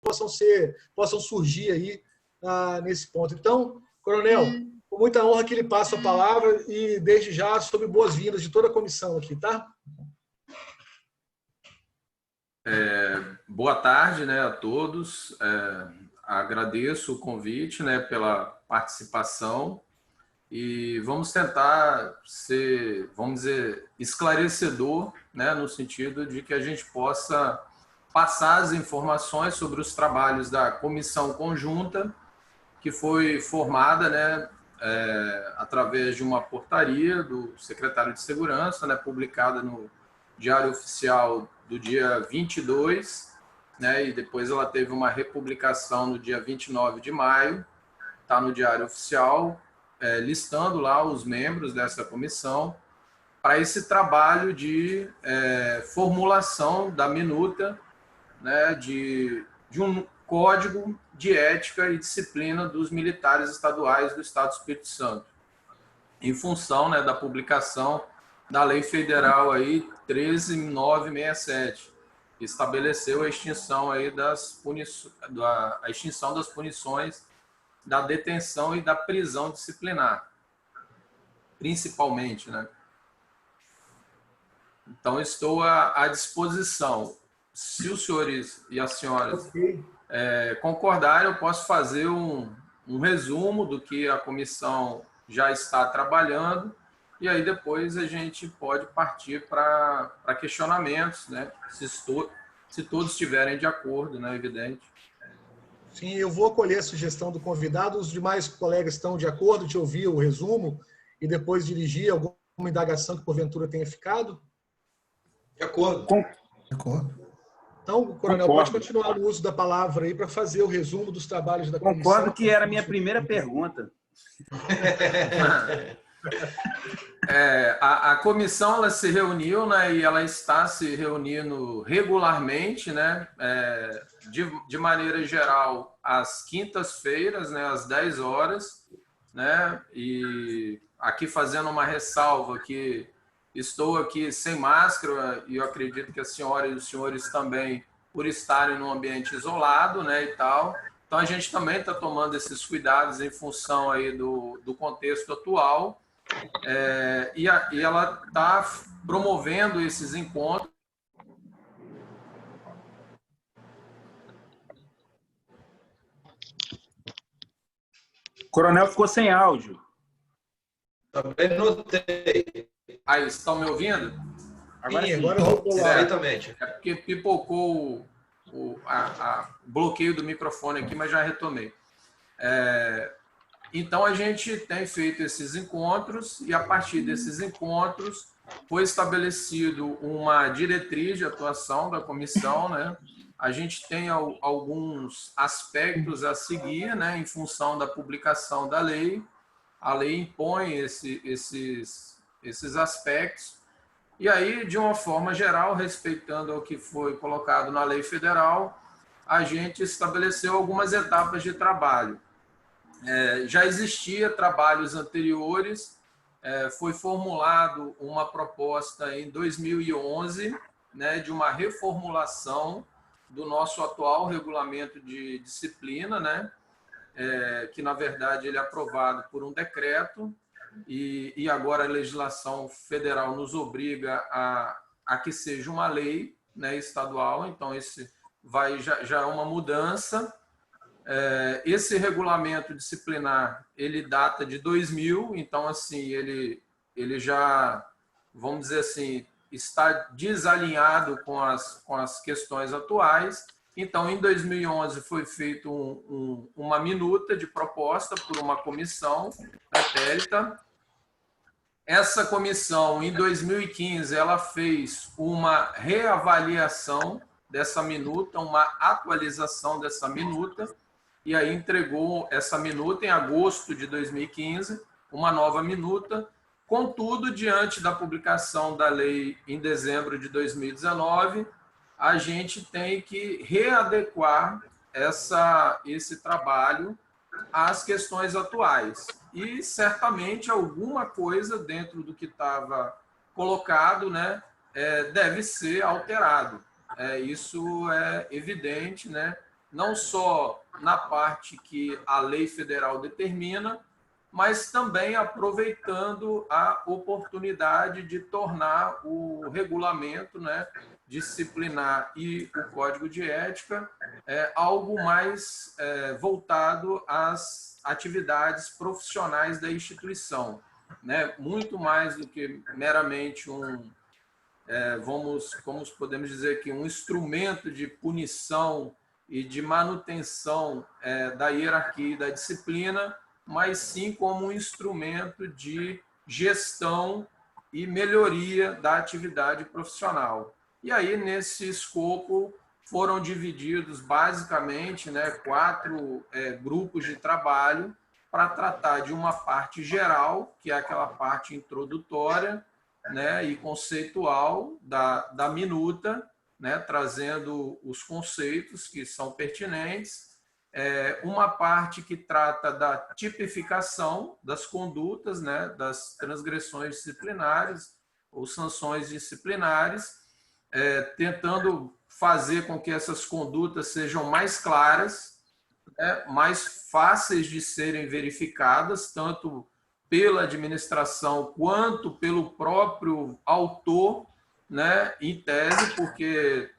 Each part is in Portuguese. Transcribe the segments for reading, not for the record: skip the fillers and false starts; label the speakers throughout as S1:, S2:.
S1: possam surgir aí nesse ponto. Então, Coronel, com muita honra que lhe passo a palavra e, desde já, sobre boas-vindas de toda a comissão aqui, tá?
S2: Boa tarde, né, a todos. Agradeço o convite, né, pela participação e vamos tentar ser, vamos dizer, esclarecedor, né, no sentido de que a gente possa passar as informações sobre os trabalhos da comissão conjunta que foi formada, né, através de uma portaria do secretário de Segurança, né, publicada no Diário Oficial do dia 22, né, e depois ela teve uma republicação no dia 29 de maio, está no Diário Oficial, listando lá os membros dessa comissão para esse trabalho de formulação da minuta, né, de um código de ética e disciplina dos militares estaduais do Estado do Espírito Santo, em função, né, da publicação da Lei Federal aí 13.967, que estabeleceu a extinção aí a extinção das punições da detenção e da prisão disciplinar, principalmente, né? Então, estou à disposição. Se os senhores e as senhoras concordarem, eu posso fazer um resumo do que a comissão já está trabalhando, e aí depois a gente pode partir para questionamentos, né? Se todos estiverem de acordo, né? Evidente.
S1: Sim, eu vou acolher a sugestão do convidado. Os demais colegas estão de acordo de ouvir o resumo e depois dirigir alguma indagação que porventura tenha ficado?
S3: De acordo.
S1: De acordo. Então, Coronel, pode continuar no uso da palavra aí para fazer o resumo dos trabalhos da comissão.
S4: Concordo, que era a minha primeira pergunta.
S2: A comissão ela se reuniu, né, e ela está se reunindo regularmente, né, de maneira geral, às quintas-feiras, né, às 10 horas, né, e aqui fazendo uma ressalva que estou aqui sem máscara e eu acredito que a senhora e os senhores também, por estarem num ambiente isolado, né, e tal. Então, a gente também está tomando esses cuidados em função aí do contexto atual. E ela está promovendo esses encontros.
S4: O coronel ficou sem áudio.
S3: Também notei.
S2: Aí, estão me ouvindo?
S1: Agora sim. Agora eu vou
S3: perfeitamente.
S2: É porque pipocou o bloqueio do microfone aqui, mas já retomei. Então, a gente tem feito esses encontros e, a partir desses encontros, foi estabelecido uma diretriz de atuação da comissão, né? A gente tem alguns aspectos a seguir, né, em função da publicação da lei. A lei impõe esses aspectos. E aí, de uma forma geral, respeitando o que foi colocado na lei federal, a gente estabeleceu algumas etapas de trabalho. Já existia trabalhos anteriores, foi formulado uma proposta em 2011, né, de uma reformulação do nosso atual regulamento de disciplina, né, que, na verdade, ele é aprovado por um decreto, e agora a legislação federal nos obriga a que seja uma lei, né, estadual. Então, esse já é uma mudança. Esse regulamento disciplinar, ele data de 2000, então, assim, ele já, vamos dizer assim, está desalinhado com as questões atuais. Então, em 2011, foi feita uma minuta de proposta por uma comissão pretérita. Essa comissão, em 2015, ela fez uma reavaliação dessa minuta, uma atualização dessa minuta, e aí entregou essa minuta em agosto de 2015, uma nova minuta. Contudo, diante da publicação da lei em dezembro de 2019, a gente tem que readequar esse trabalho às questões atuais. E, certamente, alguma coisa dentro do que estava colocado, né, deve ser alterado. Isso é evidente, né? não só na parte que a lei federal determina, mas também aproveitando a oportunidade de tornar o regulamento, né, disciplinar e o código de ética algo mais voltado às atividades profissionais da instituição, né, muito mais do que meramente como podemos dizer aqui, um instrumento de punição e de manutenção da hierarquia e da disciplina, mas sim como um instrumento de gestão e melhoria da atividade profissional. E aí, nesse escopo, foram divididos basicamente, né, 4 grupos de trabalho para tratar de uma parte geral, que é aquela parte introdutória, né, e conceitual da minuta, né, trazendo os conceitos que são pertinentes, uma parte que trata da tipificação das condutas, né, das transgressões disciplinares ou sanções disciplinares, tentando fazer com que essas condutas sejam mais claras, né, mais fáceis de serem verificadas, tanto pela administração quanto pelo próprio autor, né, em tese, porque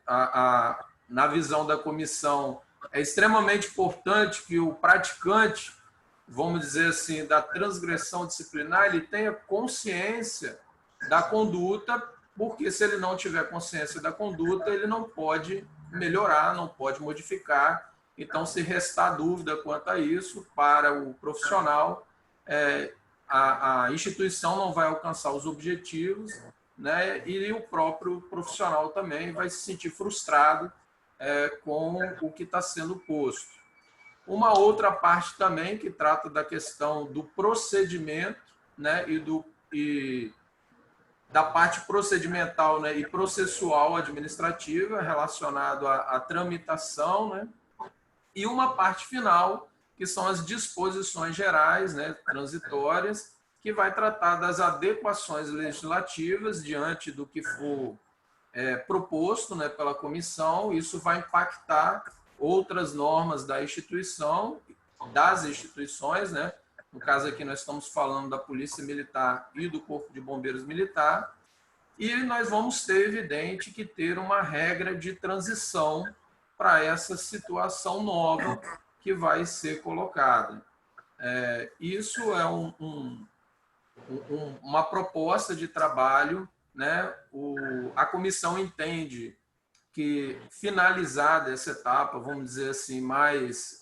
S2: na visão da comissão é extremamente importante que o praticante, vamos dizer assim, da transgressão disciplinar, ele tenha consciência da conduta, porque se ele não tiver consciência da conduta, ele não pode melhorar, não pode modificar. Então, se restar dúvida quanto a isso, para o profissional, a instituição não vai alcançar os objetivos, né, e o próprio profissional também vai se sentir frustrado com o que está sendo posto. Uma outra parte também que trata da questão do procedimento, né, e da parte procedimental, né, e processual administrativa relacionado à tramitação, né, e uma parte final, que são as disposições gerais, né, transitórias, que vai tratar das adequações legislativas diante do que for proposto, né, pela comissão. Isso vai impactar outras normas da instituição, das instituições, né? No caso aqui nós estamos falando da Polícia Militar e do Corpo de Bombeiros Militar, e nós vamos ter, evidente, que ter uma regra de transição para essa situação nova que vai ser colocada. Isso é uma proposta de trabalho, né? A comissão entende que, finalizada essa etapa, vamos dizer assim, mais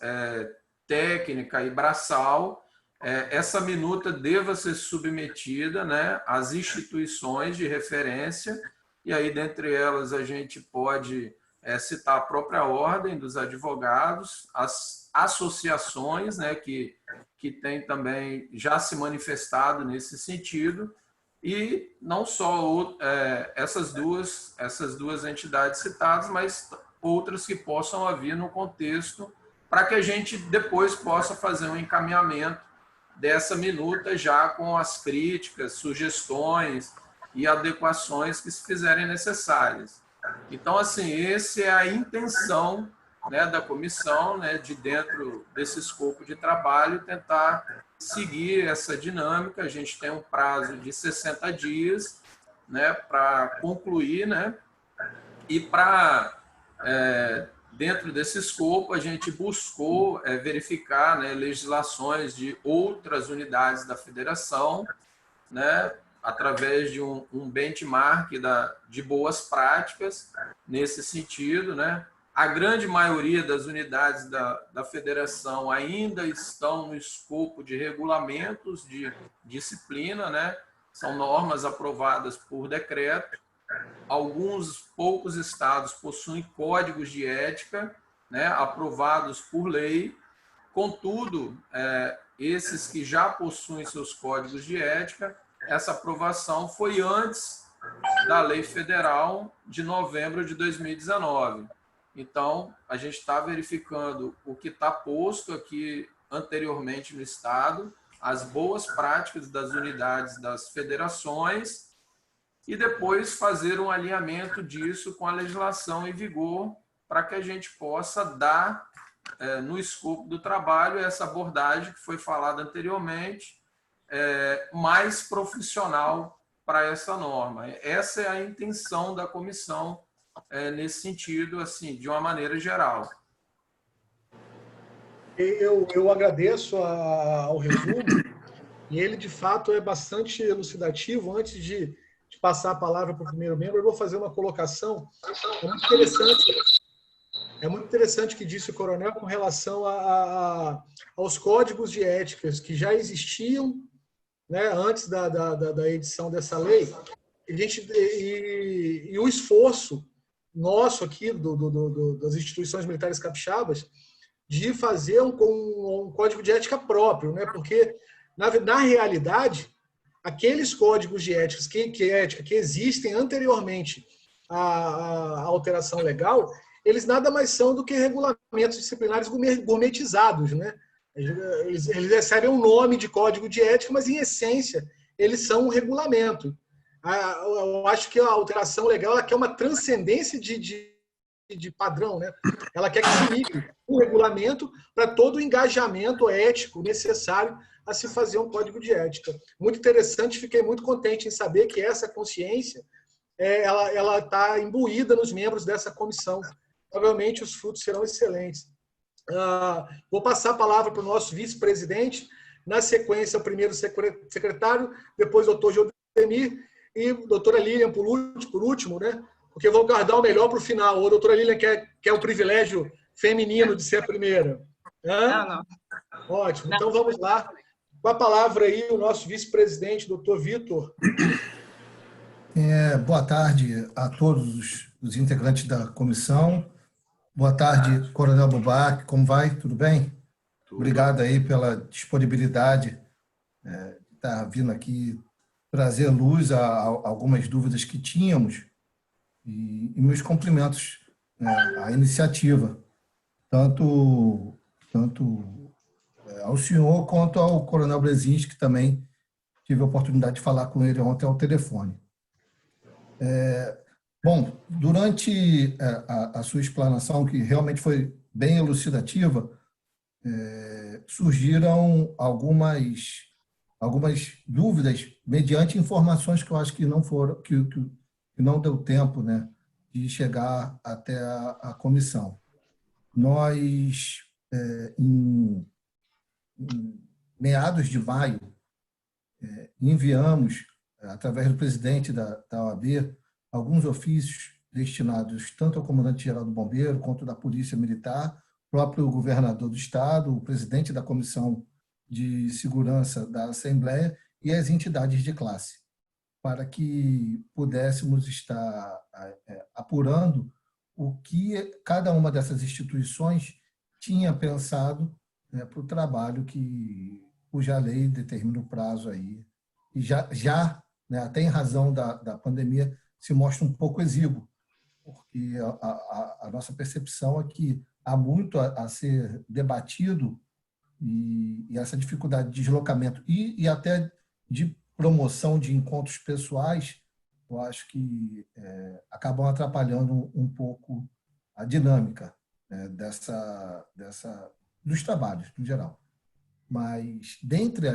S2: técnica e braçal, essa minuta deva ser submetida, né, às instituições de referência, e aí, dentre elas, a gente pode citar a própria Ordem dos Advogados, as associações, né, que têm também já se manifestado nesse sentido, e não só essas duas entidades citadas, mas outras que possam haver no contexto, para que a gente depois possa fazer um encaminhamento dessa minuta já com as críticas, sugestões e adequações que se fizerem necessárias. Então, assim, essa é a intenção, né, da comissão, né, de dentro desse escopo de trabalho, tentar seguir essa dinâmica. A gente tem um prazo de 60 dias, né, para concluir, né, e para, dentro desse escopo, a gente buscou verificar, né, legislações de outras unidades da federação, né, através de um benchmark de boas práticas nesse sentido, né. A grande maioria das unidades da federação ainda estão no escopo de regulamentos de disciplina, né? São normas aprovadas por decreto. Alguns poucos estados possuem códigos de ética, né, aprovados por lei. Contudo, esses que já possuem seus códigos de ética, essa aprovação foi antes da lei federal de novembro de 2019. Então, a gente está verificando o que está posto aqui anteriormente no Estado, as boas práticas das unidades das federações, e depois fazer um alinhamento disso com a legislação em vigor, para que a gente possa dar no escopo do trabalho, essa abordagem que foi falada anteriormente, mais profissional para essa norma. Essa é a intenção da comissão nesse sentido, assim, de uma maneira geral.
S1: Eu agradeço ao resumo, e ele, de fato, é bastante elucidativo. Antes de passar a palavra para o primeiro membro, eu vou fazer uma colocação. É muito interessante o que disse o coronel com relação aos códigos de éticas que já existiam, né, antes da edição dessa lei, e o esforço nosso aqui, das instituições militares capixabas, de fazer um código de ética próprio, né? Porque, na realidade, aqueles códigos de ética que existem anteriormente à alteração legal, eles nada mais são do que regulamentos disciplinares gourmetizados, né? Eles recebem um nome de código de ética, mas, em essência, eles são um regulamento. Eu acho que a alteração legal ela quer uma transcendência de padrão, né? Ela quer que se migre um regulamento para todo o engajamento ético necessário a se fazer um código de ética. Muito interessante, fiquei muito contente em saber que essa consciência ela está imbuída nos membros dessa comissão. Provavelmente os frutos serão excelentes. Vou passar a palavra para o nosso vice-presidente, na sequência o primeiro secretário, depois o doutor Jodemir e a doutora Lilian por último, né? Porque vou guardar o melhor para o final. A doutora Lilian quer o privilégio feminino de ser a primeira.
S5: Não.
S1: Ótimo. Então vamos lá. Com a palavra aí o nosso vice-presidente, doutor Vitor.
S6: Boa tarde a todos os integrantes da comissão. Boa tarde, Coronel Bubaque. Como vai? Tudo bem? Obrigado aí pela disponibilidade de estar vindo aqui trazer luz a algumas dúvidas que tínhamos e meus cumprimentos à iniciativa, tanto ao senhor quanto ao Coronel Brzezinski, que também tive a oportunidade de falar com ele ontem ao telefone. Bom, durante a sua explanação, que realmente foi bem elucidativa, surgiram algumas dúvidas mediante informações que eu acho que não foram, que não deu tempo, né, de chegar até a comissão. Nós, em meados de maio, enviamos, através do presidente da OAB, alguns ofícios destinados tanto ao comandante-geral do Bombeiro quanto da Polícia Militar, próprio governador do Estado, o presidente da Comissão de Segurança da Assembleia e as entidades de classe, para que pudéssemos estar apurando o que cada uma dessas instituições tinha pensado, né, para o trabalho cuja lei determina o prazo aí. E já né, até em razão da pandemia, se mostra um pouco exíguo, porque a nossa percepção é que há muito a ser debatido e essa dificuldade de deslocamento e até de promoção de encontros pessoais, eu acho que acabam atrapalhando um pouco a dinâmica dos trabalhos, no geral. Mas, dentre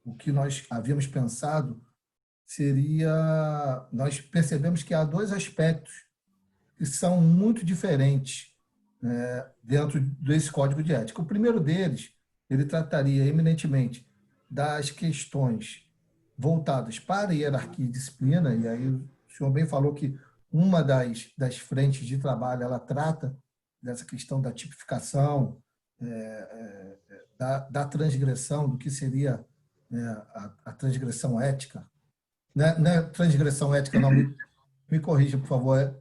S6: o que nós havíamos pensado, nós percebemos que há dois aspectos que são muito diferentes dentro desse código de ética. O primeiro deles, ele trataria eminentemente das questões voltadas para a hierarquia e disciplina, e aí o senhor bem falou que uma das frentes de trabalho, ela trata dessa questão da tipificação, da transgressão, do que seria a transgressão ética. Não é transgressão ética, não, me corrija, por favor.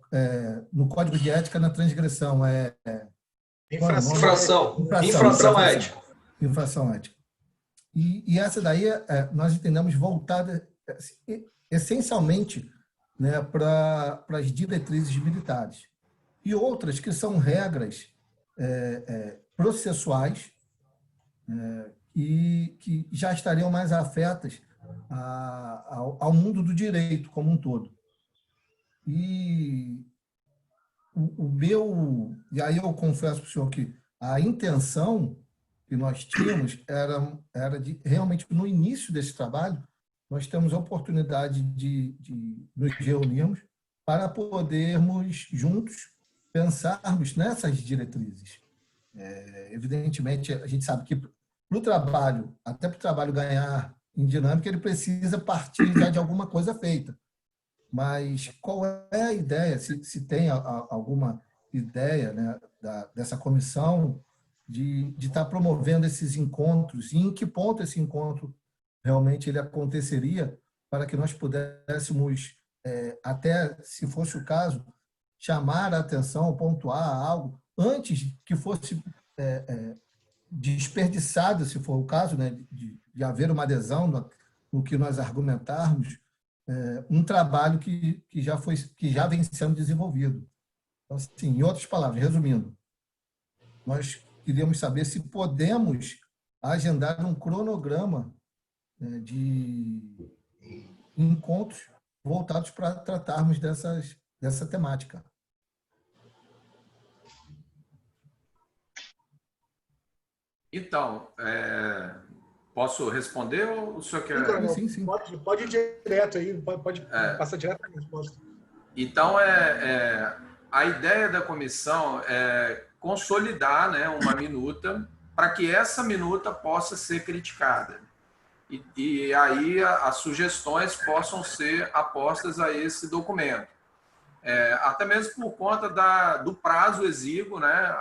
S6: No Código de Ética, na transgressão
S3: Infração ética.
S6: Infração ética. E essa daí nós entendemos voltada essencialmente, né, para as diretrizes militares. E outras que são regras processuais e que já estariam mais afetas ao mundo do direito como um todo. E o meu... E aí eu confesso para o senhor que a intenção que nós tínhamos era de, realmente, no início desse trabalho, nós temos a oportunidade de nos reunirmos para podermos, juntos, pensarmos nessas diretrizes. Evidentemente, a gente sabe que para o trabalho, até para o trabalho ganhar em dinâmica, ele precisa partir já de alguma coisa feita. Mas qual é a ideia, se tem alguma ideia, né, dessa comissão de estar promovendo esses encontros e em que ponto esse encontro realmente ele aconteceria para que nós pudéssemos, até se fosse o caso, chamar a atenção, pontuar algo antes que fosse desperdiçado, se for o caso, né, de haver uma adesão no que nós argumentarmos, um trabalho que já vem sendo desenvolvido. Então, assim, em outras palavras, resumindo, nós queríamos saber se podemos agendar um cronograma, né, de encontros voltados para tratarmos dessa temática.
S2: Então, posso responder ou o senhor quer...
S6: Sim.
S1: Pode ir direto aí, pode passar direto para a resposta.
S2: Então, a ideia da comissão é consolidar, né, uma minuta para que essa minuta possa ser criticada. E aí as sugestões possam ser apostas a esse documento. Até mesmo por conta do prazo exíguo, né?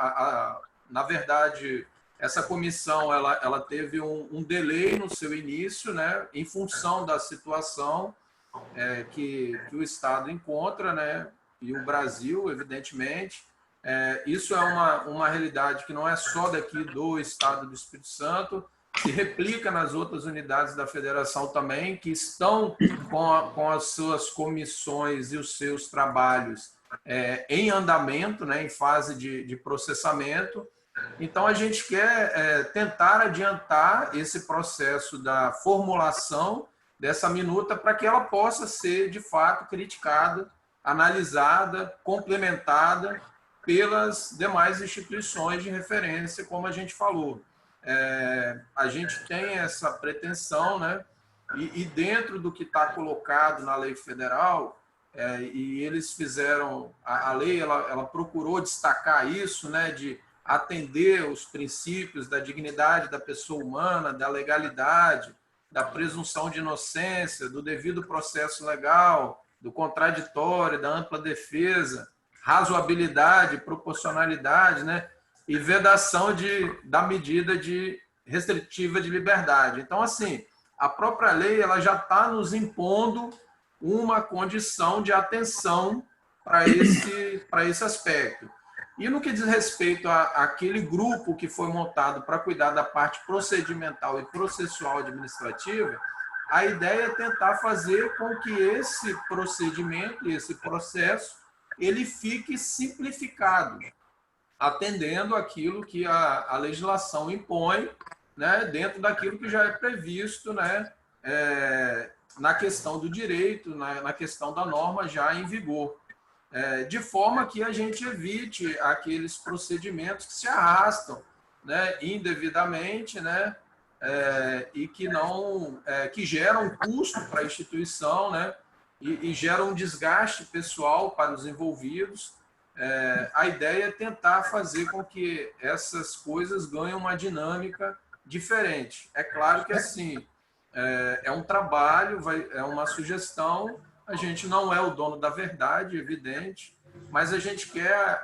S2: Na verdade, essa comissão ela teve um delay no seu início, né? Em função da situação que o Estado encontra, né? E o Brasil, evidentemente. Isso é uma realidade que não é só daqui do Estado do Espírito Santo, se replica nas outras unidades da federação também, que estão com as suas comissões e os seus trabalhos em andamento, né, em fase de processamento. Então, a gente quer tentar adiantar esse processo da formulação dessa minuta para que ela possa ser, de fato, criticada, analisada, complementada pelas demais instituições de referência, como a gente falou. A gente tem essa pretensão, né? E dentro do que está colocado na lei federal, e eles fizeram, a lei ela procurou destacar isso, né? De atender os princípios da dignidade da pessoa humana, da legalidade, da presunção de inocência, do devido processo legal, do contraditório, da ampla defesa, razoabilidade, proporcionalidade, né? E vedação da medida restritiva de liberdade. Então, assim, a própria lei ela já está nos impondo uma condição de atenção para esse aspecto. E no que diz respeito àquele grupo que foi montado para cuidar da parte procedimental e processual administrativa, a ideia é tentar fazer com que esse procedimento, esse processo, ele fique simplificado, atendendo aquilo que a legislação impõe, né, dentro daquilo que já é previsto, né, na questão do direito, na questão da norma já em vigor. De forma que a gente evite aqueles procedimentos que se arrastam, né, indevidamente, né, e que geram um custo para a instituição, né, e geram um desgaste pessoal para os envolvidos. A ideia é tentar fazer com que essas coisas ganhem uma dinâmica diferente. É claro que, assim, é um trabalho, é uma sugestão, a gente não é o dono da verdade, evidente, mas a gente quer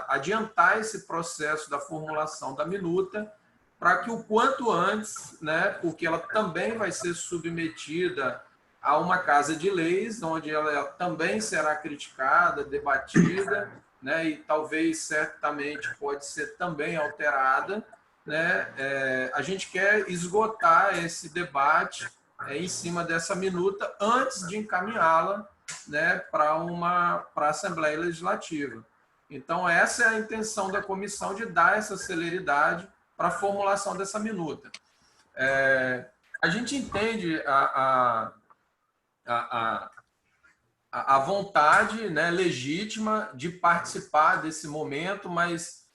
S2: adiantar esse processo da formulação da minuta para que o quanto antes, né, porque ela também vai ser submetida a uma casa de leis, onde ela também será criticada, debatida, né, e talvez, certamente, pode ser também alterada, né. A gente quer esgotar esse debate em cima dessa minuta antes de encaminhá-la, né, para a Assembleia Legislativa. Então, essa é a intenção da comissão, de dar essa celeridade para a formulação dessa minuta. A gente entende a vontade, né, legítima de participar desse momento, mas,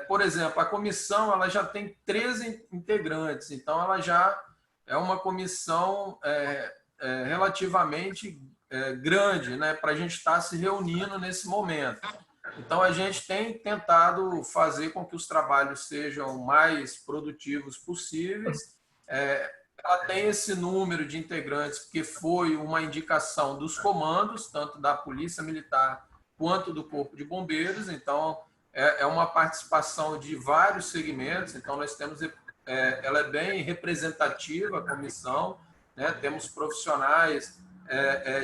S2: por exemplo, a comissão ela já tem 13 integrantes, então ela já é uma comissão relativamente grande, né, para a gente estar se reunindo nesse momento. Então, a gente tem tentado fazer com que os trabalhos sejam mais produtivos possíveis. Ela tem esse número de integrantes porque foi uma indicação dos comandos, tanto da Polícia Militar quanto do Corpo de Bombeiros. Então, é uma participação de vários segmentos. Então, nós temos, ela é bem representativa, a comissão, né? Temos profissionais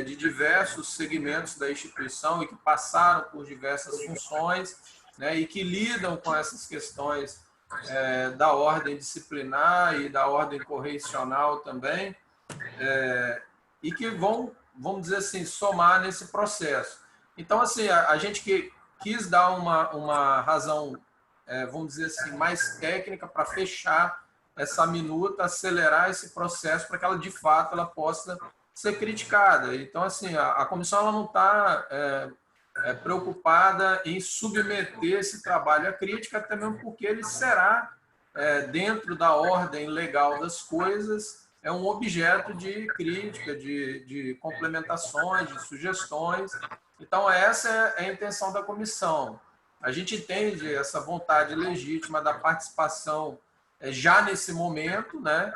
S2: de diversos segmentos da instituição e que passaram por diversas funções, né? E que lidam com essas questões da ordem disciplinar e da ordem correicional também, e que vão, vamos dizer assim, somar nesse processo. Então, assim, a gente quis dar uma razão, vamos dizer assim, mais técnica para fechar essa minuta, acelerar esse processo para que ela, de fato, ela possa ser criticada. Então, assim, a comissão ela não está preocupada em submeter esse trabalho à crítica, até mesmo porque ele será, dentro da ordem legal das coisas, um objeto de crítica, de complementações, de sugestões. Então, essa é a intenção da comissão. A gente entende essa vontade legítima da participação já nesse momento, né?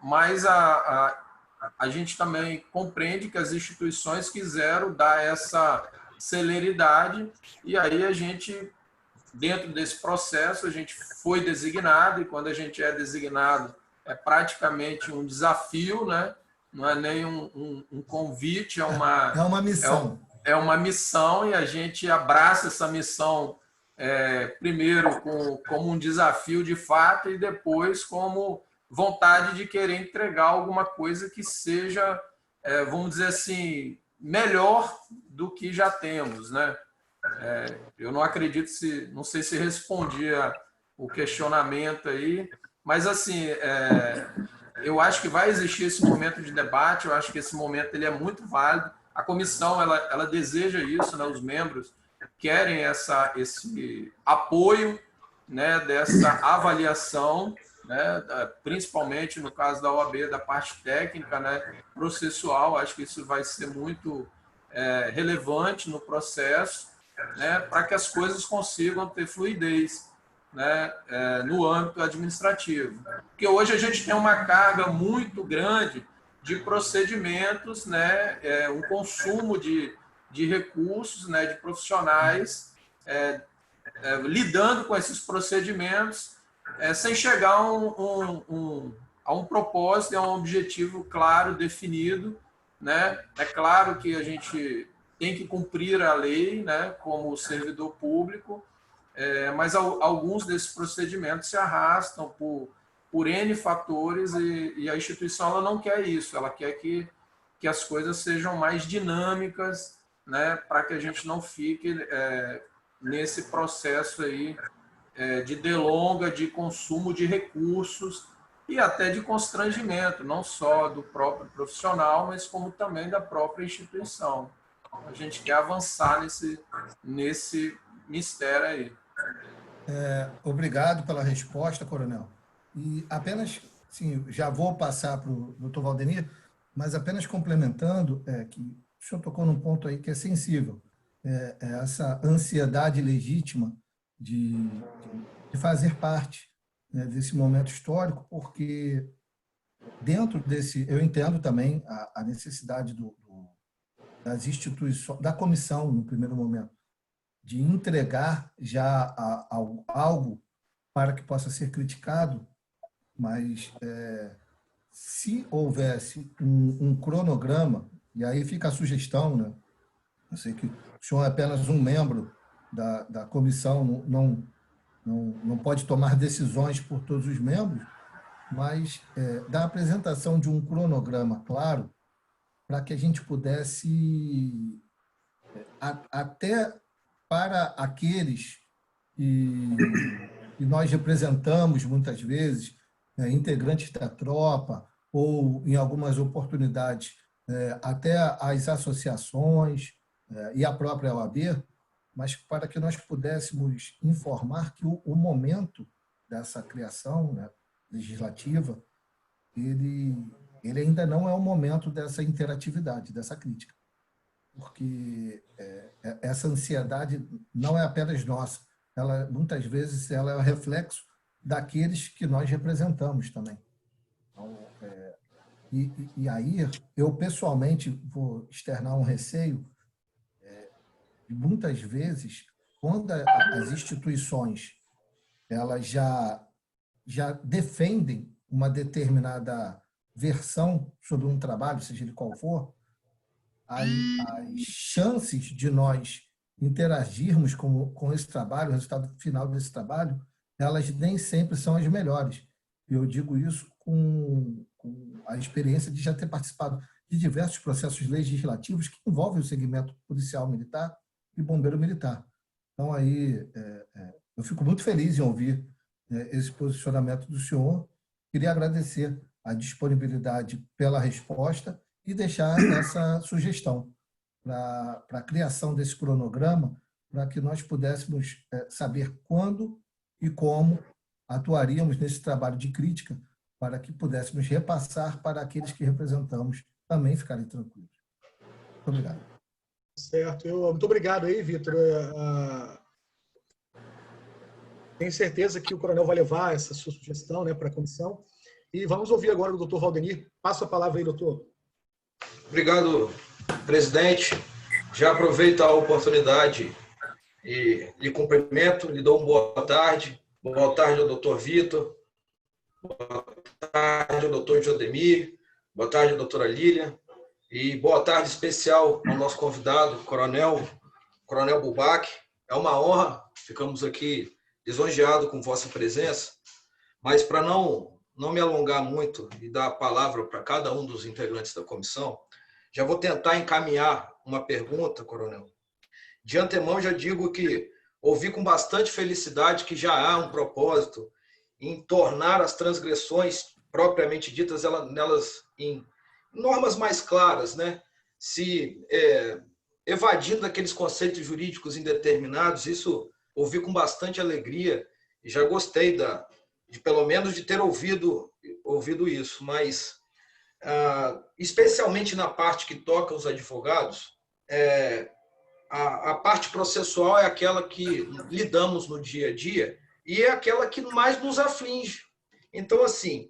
S2: Mas a gente também compreende que as instituições quiseram dar essa celeridade e aí a gente, dentro desse processo, a gente foi designado e quando a gente é designado é praticamente um desafio, né? Não é nem um convite, é uma
S6: missão.
S2: É uma missão e a gente abraça essa missão primeiro como um desafio de fato e depois como vontade de querer entregar alguma coisa que seja, vamos dizer assim, melhor do que já temos, né? Eu não acredito não sei se respondia o questionamento aí, mas assim, eu acho que vai existir esse momento de debate, eu acho que esse momento ele é muito válido. A comissão ela deseja isso, né? Os membros querem esse apoio, né? Dessa avaliação, né? Principalmente no caso da OAB, da parte técnica, né? Processual, acho que isso vai ser muito relevante no processo, né? Para que as coisas consigam ter fluidez, né? No âmbito administrativo. Porque hoje a gente tem uma carga muito grande de procedimentos, né? Um consumo de recursos, né? De profissionais lidando com esses procedimentos sem chegar a um propósito e a um objetivo claro, definido, né? É claro que a gente tem que cumprir a lei, né? Como servidor público, mas alguns desses procedimentos se arrastam por N fatores e a instituição ela não quer isso, ela quer que as coisas sejam mais dinâmicas, né, para que a gente não fique nesse processo aí de delonga, de consumo de recursos e até de constrangimento, não só do próprio profissional, mas como também da própria instituição. A gente quer avançar nesse mistério aí.
S6: Obrigado pela resposta, coronel. E apenas, sim, já vou passar para o doutor Valdemir, mas apenas complementando, que o senhor tocou num ponto aí que é sensível, essa ansiedade legítima de fazer parte, né, desse momento histórico, porque dentro desse, eu entendo também a necessidade das instituições, da comissão, no primeiro momento, de entregar já algo para que possa ser criticado, mas se houvesse um cronograma, e aí fica a sugestão, né? Eu sei que o senhor é apenas um membro da comissão, não pode tomar decisões por todos os membros, mas da apresentação de um cronograma claro para que a gente pudesse, até para aqueles que nós representamos muitas vezes, integrantes da tropa, ou em algumas oportunidades até as associações e a própria OAB, mas para que nós pudéssemos informar que o momento dessa criação, né, legislativa, ele ainda não é o momento dessa interatividade, dessa crítica, porque essa ansiedade não é apenas nossa, ela muitas vezes ela é o reflexo daqueles que nós representamos também. Então, e aí eu pessoalmente vou externar um receio de muitas vezes quando as instituições elas já defendem uma determinada versão sobre um trabalho, seja ele qual for, as chances de nós interagirmos com esse trabalho, o resultado final desse trabalho, elas nem sempre são as melhores. Eu digo isso com a experiência de já ter participado de diversos processos legislativos que envolvem o segmento policial militar e bombeiro militar. Então, aí, eu fico muito feliz em ouvir esse posicionamento do senhor. Queria agradecer a disponibilidade pela resposta e deixar essa sugestão para a criação desse cronograma, para que nós pudéssemos saber quando e como atuaríamos nesse trabalho de crítica, para que pudéssemos repassar para aqueles que representamos também ficarem tranquilos. Muito obrigado.
S1: Certo. Muito obrigado aí, Vitor. Tenho certeza que o coronel vai levar essa sua sugestão, né, para a comissão. E vamos ouvir agora o doutor Valdemir. Passo a palavra aí, doutor.
S3: Obrigado, presidente. Já aproveito a oportunidade e lhe cumprimento, lhe dou uma boa tarde. Boa tarde ao doutor Vitor. Boa tarde ao doutor Jodemir. Boa tarde à doutora Lília. E boa tarde especial ao nosso convidado, Coronel Bubac. É uma honra, ficamos aqui lisonjeados com vossa presença, mas para não me alongar muito e dar a palavra para cada um dos integrantes da comissão, já vou tentar encaminhar uma pergunta, coronel. De antemão já digo que ouvi com bastante felicidade que já há um propósito em tornar as transgressões propriamente ditas nelas em normas mais claras, né? Se evadindo daqueles conceitos jurídicos indeterminados, isso ouvi com bastante alegria e já gostei de pelo menos de ter ouvido isso, mas especialmente na parte que toca os advogados, a parte processual é aquela que lidamos no dia a dia e é aquela que mais nos aflige. Então, assim,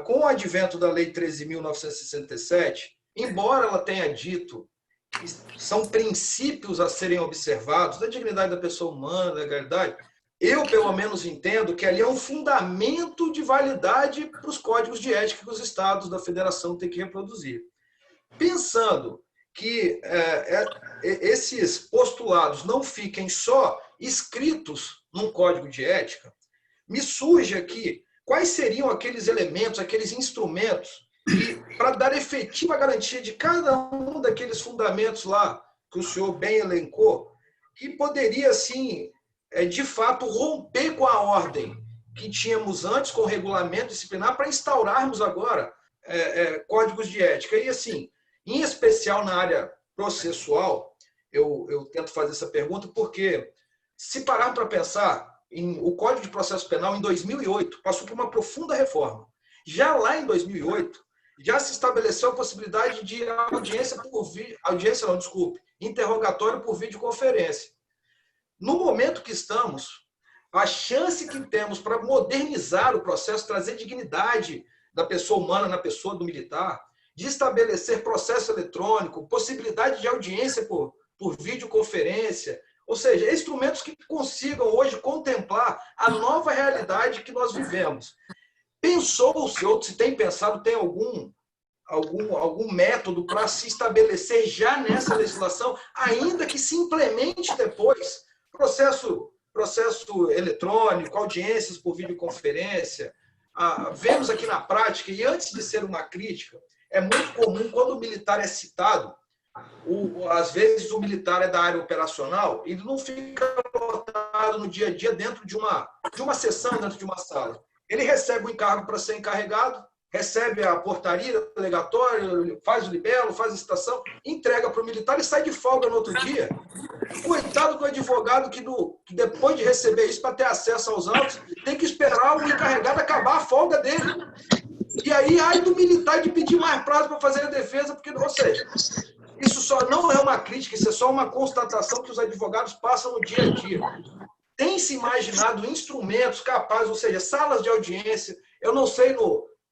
S3: com o advento da Lei 13.967, embora ela tenha dito que são princípios a serem observados, da dignidade da pessoa humana, da legalidade, eu, pelo menos, entendo que ali é um fundamento de validade para os códigos de ética que os estados da federação têm que reproduzir. Pensando que esses postulados não fiquem só escritos num código de ética, me surge aqui quais seriam aqueles elementos, aqueles instrumentos para dar efetiva garantia de cada um daqueles fundamentos lá que o senhor bem elencou, que poderia, assim, de fato, romper com a ordem que tínhamos antes, com o regulamento disciplinar, para instaurarmos agora códigos de ética. E, assim, em especial na área processual, eu tento fazer essa pergunta porque, se parar para pensar, o Código de Processo Penal, em 2008, passou por uma profunda reforma. Já lá em 2008, já se estabeleceu a possibilidade de interrogatório por videoconferência. No momento que estamos, a chance que temos para modernizar o processo, trazer dignidade da pessoa humana na pessoa do militar, de estabelecer processo eletrônico, possibilidade de audiência por videoconferência, ou seja, instrumentos que consigam hoje contemplar a nova realidade que nós vivemos. Pensou-se, ou se tem pensado, tem algum método para se estabelecer já nessa legislação, ainda que se implemente depois processo eletrônico, audiências por videoconferência? Vemos aqui na prática, e antes de ser uma crítica, é muito comum, quando o militar é citado, às vezes o militar é da área operacional, ele não fica lotado no dia a dia dentro de uma sessão, dentro de uma sala. Ele recebe o encargo para ser encarregado, recebe a portaria alegatória, faz o libelo, faz a citação, entrega para o militar e sai de folga no outro dia. Coitado do advogado que depois de receber isso, para ter acesso aos autos, tem que esperar o encarregado acabar a folga dele. E aí, ai do militar de pedir mais prazo para fazer a defesa, porque, ou seja, isso só não é uma crítica, isso é só uma constatação que os advogados passam no dia a dia. Tem se imaginado instrumentos capazes, ou seja, salas de audiência. Eu não sei,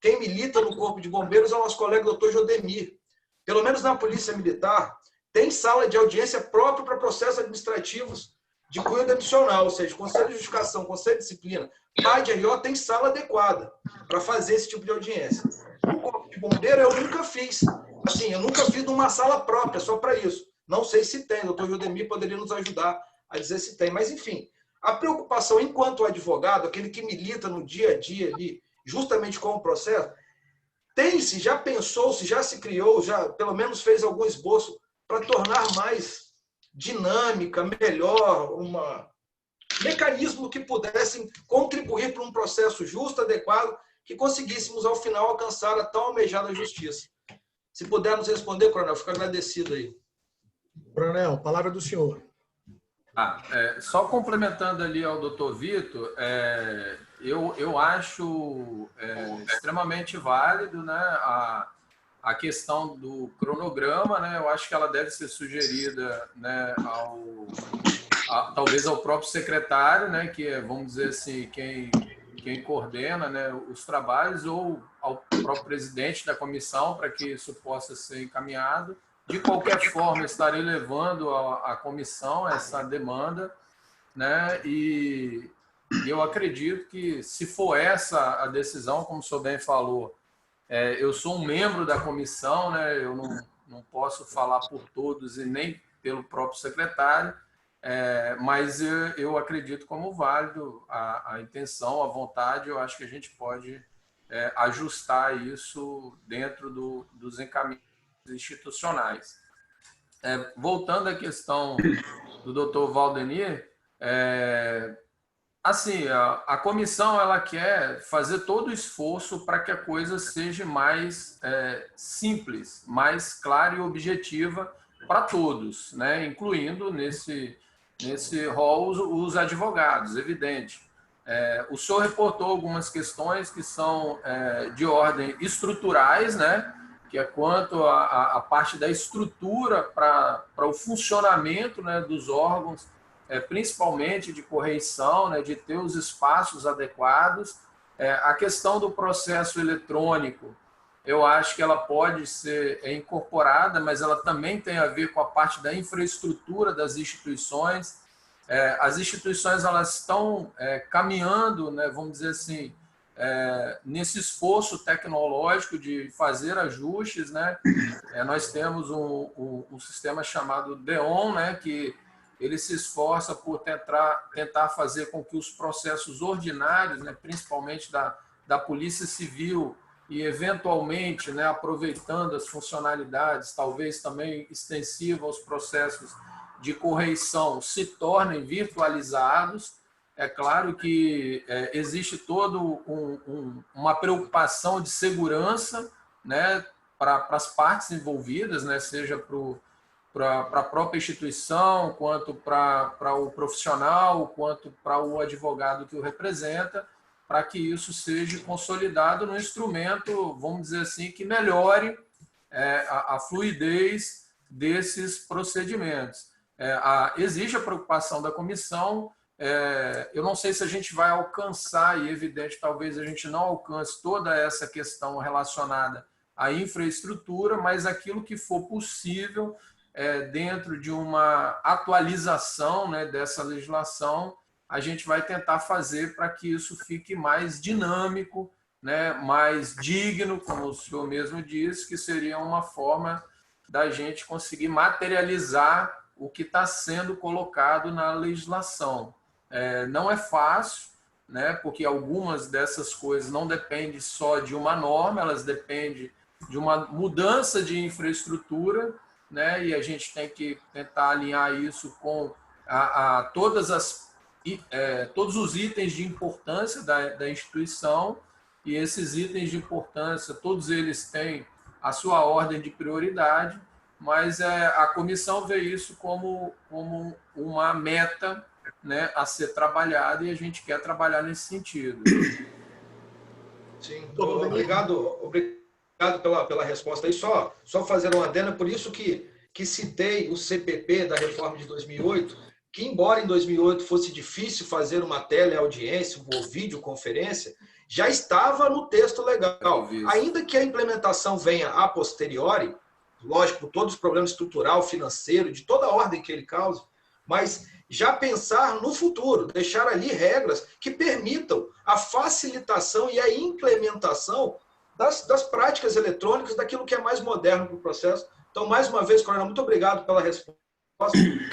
S3: quem milita no Corpo de Bombeiros é o nosso colega doutor Jodemir. Pelo menos na Polícia Militar, tem sala de audiência própria para processos administrativos de cunho demissional, ou seja, Conselho de Justificação, Conselho de Disciplina, PAD-RO tem sala adequada para fazer esse tipo de audiência. No Corpo de Bombeiro eu nunca fiz. Assim, eu nunca fiz numa sala própria, só para isso. Não sei se tem, o doutor Jodemir poderia nos ajudar a dizer se tem. Mas, enfim, a preocupação enquanto advogado, aquele que milita no dia a dia ali, justamente com o processo, tem-se, já pensou, se já se criou, já pelo menos fez algum esboço para tornar mais dinâmica, melhor, mecanismo que pudessem contribuir para um processo justo, adequado, que conseguíssemos, ao final, alcançar a tão almejada justiça. Se puder nos responder, coronel, fico agradecido aí.
S1: Coronel, palavra do senhor.
S2: Só complementando ali ao doutor Vitor, eu acho extremamente válido, né, a questão do cronograma, né, eu acho que ela deve ser sugerida, né, talvez ao próprio secretário, né, que é, vamos dizer assim, quem coordena, né, os trabalhos, ou ao próprio presidente da comissão, para que isso possa ser encaminhado. De qualquer forma, estarei levando à comissão essa demanda, né, e eu acredito que, se for essa a decisão, como o senhor bem falou, eu sou um membro da comissão, né, eu não posso falar por todos e nem pelo próprio secretário, mas eu acredito como válido a intenção, a vontade. Eu acho que a gente pode ajustar isso dentro dos encaminhamentos institucionais. Voltando à questão do doutor Valdenir, assim, a comissão ela quer fazer todo o esforço para que a coisa seja mais simples, mais clara e objetiva para todos, né? Incluindo nesse rol os advogados, evidente. O senhor reportou algumas questões que são de ordem estruturais, né? Que é quanto à parte da estrutura para o funcionamento, né, dos órgãos, principalmente de correição, né, de ter os espaços adequados. A questão do processo eletrônico, eu acho que ela pode ser incorporada, mas ela também tem a ver com a parte da infraestrutura das instituições. As instituições elas estão caminhando, né, vamos dizer assim, nesse esforço tecnológico de fazer ajustes, né? Nós temos um sistema chamado DEON, né, que ele se esforça por tentar fazer com que os processos ordinários, né, principalmente da Polícia Civil, e eventualmente, né, aproveitando as funcionalidades, talvez também extensiva aos processos de correição, se tornem virtualizados. É claro que existe toda uma preocupação de segurança, né, para as partes envolvidas, né, seja para a própria instituição, quanto para o profissional, quanto para o advogado que o representa, para que isso seja consolidado no instrumento, vamos dizer assim, que melhore a fluidez desses procedimentos. Existe a preocupação da comissão. Eu não sei se a gente vai alcançar, e é evidente, talvez a gente não alcance toda essa questão relacionada à infraestrutura, mas aquilo que for possível dentro de uma atualização, né, dessa legislação, a gente vai tentar fazer para que isso fique mais dinâmico, né, mais digno, como o senhor mesmo disse, que seria uma forma da gente conseguir materializar o que está sendo colocado na legislação. Não é fácil, né, porque algumas dessas coisas não dependem só de uma norma, elas dependem de uma mudança de infraestrutura, né, e a gente tem que tentar alinhar isso com todos os itens de importância da instituição, e esses itens de importância, todos eles têm a sua ordem de prioridade, mas a comissão vê isso como uma meta, né, a ser trabalhada, e a gente quer trabalhar nesse sentido.
S3: Sim, obrigado pela resposta aí. Só fazer uma adenda, por isso que citei o CPP da reforma de 2008, que embora em 2008 fosse difícil fazer uma teleaudiência ou videoconferência, já estava no texto legal. Ainda que a implementação venha a posteriori, lógico, por todos os problemas estrutural, financeiro, de toda a ordem que ele cause, mas já pensar no futuro, deixar ali regras que permitam a facilitação e a implementação das práticas eletrônicas, daquilo que é mais moderno para o processo. Então, mais uma vez, Coronel, muito obrigado pela resposta.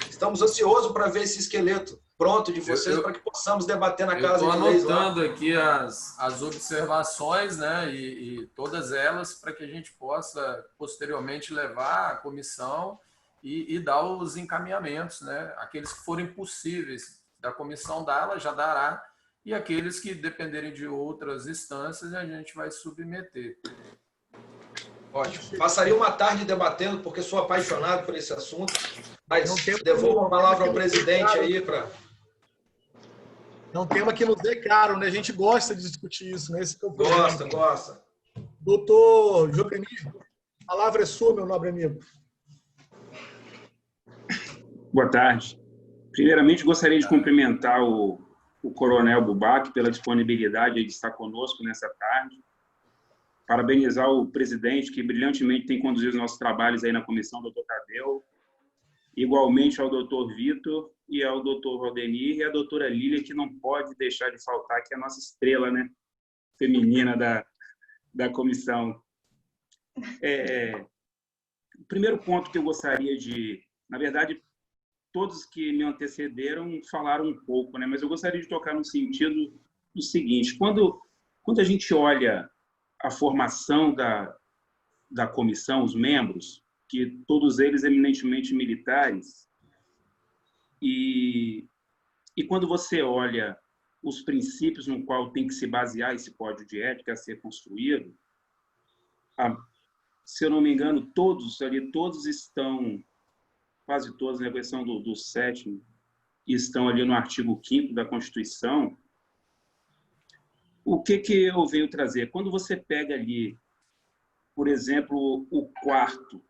S3: Estamos ansiosos para ver esse esqueleto pronto de vocês, para que possamos debater na Casa de Leis lá.
S2: Estou anotando aqui as observações, né, e todas elas, para que a gente possa posteriormente levar à comissão e dar os encaminhamentos, né, aqueles que forem possíveis da comissão dar, ela já dará, e aqueles que dependerem de outras instâncias, a gente vai submeter.
S3: Ótimo. Passaria uma tarde debatendo, porque sou apaixonado por esse assunto, mas devolvo a palavra ao presidente aí para...
S1: É um tema que nos é caro, né? A gente gosta de discutir isso, né? Esse é o
S3: problema. Gosta.
S1: Doutor Jopemir, a palavra é sua, meu nobre amigo.
S4: Boa tarde. Primeiramente, gostaria de cumprimentar o Coronel Bubaque pela disponibilidade de estar conosco nessa tarde. Parabenizar o presidente, que brilhantemente tem conduzido os nossos trabalhos aí na comissão, doutor Tadeu. Igualmente ao doutor Vitor e ao doutor Valdenir e à doutora Lília, que não pode deixar de faltar, que é a nossa estrela, né, feminina da comissão. O primeiro ponto que eu gostaria de... Na verdade, todos que me antecederam falaram um pouco, né, mas eu gostaria de tocar no sentido do seguinte: quando a gente olha a formação da comissão, os membros, que todos eles eminentemente militares, e quando você olha os princípios no qual tem que se basear esse código de ética a ser construído, se eu não me engano, todos estão, quase todos, na versão do 7º, estão ali no artigo 5º da Constituição. O que eu venho trazer? Quando você pega ali, por exemplo, o 4º,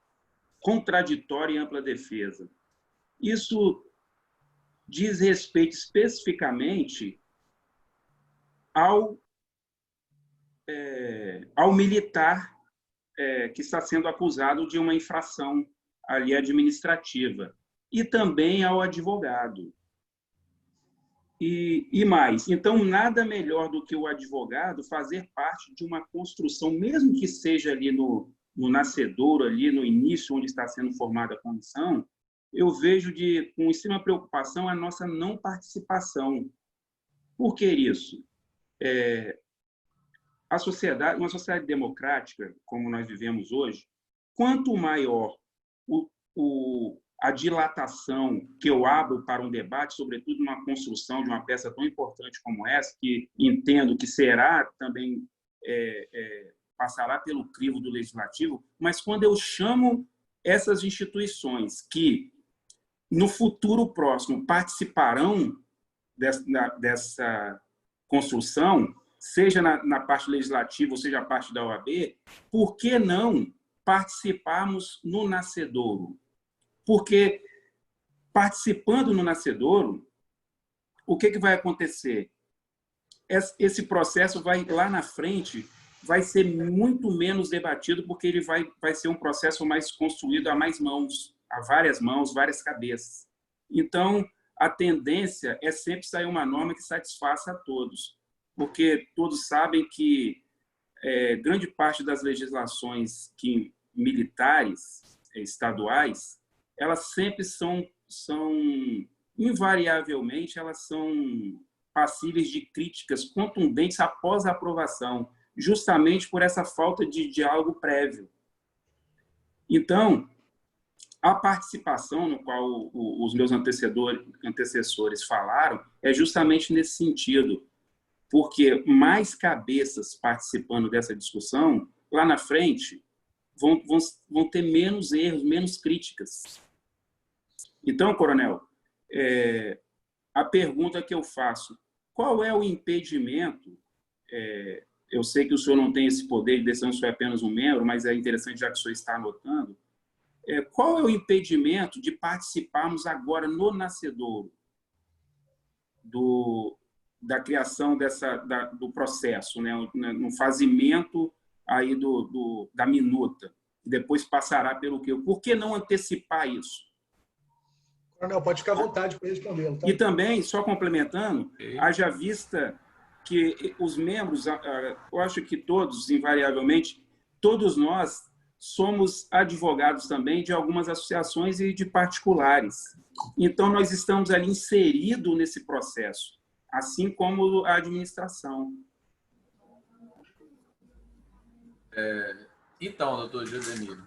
S4: contraditória e ampla defesa, isso diz respeito especificamente ao militar que está sendo acusado de uma infração ali administrativa, e também ao advogado. E mais, então, nada melhor do que o advogado fazer parte de uma construção, mesmo que seja ali no nascedouro, ali no início, onde está sendo formada a comissão, eu vejo com extrema preocupação a nossa não participação. Por que isso? Uma sociedade democrática, como nós vivemos hoje, quanto maior a dilatação que eu abro para um debate, sobretudo numa construção de uma peça tão importante como essa, que entendo que será também, passará pelo crivo do Legislativo, mas quando eu chamo essas instituições que, no futuro próximo, participarão dessa construção, seja na parte legislativa ou seja a parte da OAB, por que não participarmos no nascedouro? Porque, participando no nascedouro, o que vai acontecer? Esse processo vai, lá na frente, vai ser muito menos debatido, porque ele vai ser um processo mais construído a mais mãos, a várias mãos, várias cabeças. Então, a tendência é sempre sair uma norma que satisfaça a todos, porque todos sabem que grande parte das legislações militares, estaduais, elas sempre são invariavelmente, elas são passíveis de críticas contundentes após a aprovação, justamente por essa falta de diálogo prévio. Então, a participação no qual os meus antecessores falaram é justamente nesse sentido, porque mais cabeças participando dessa discussão, lá na frente, vão ter menos erros, menos críticas. Então, coronel, a pergunta que eu faço, qual é o impedimento? Eu sei que o senhor não tem esse poder de decisão, o senhor é apenas um membro, mas é interessante, já que o senhor está anotando, qual é o impedimento de participarmos agora no nascedouro da criação do processo, né? No fazimento aí da minuta, depois passará pelo quê? Por que não antecipar isso?
S1: Coronel, pode ficar à vontade para responder. Tá?
S4: E também, só complementando, haja vista que os membros, eu acho que todos, invariavelmente, todos nós somos advogados também de algumas associações e de particulares. Então, nós estamos ali inseridos nesse processo, assim como a administração.
S2: Então, doutor Josemiro,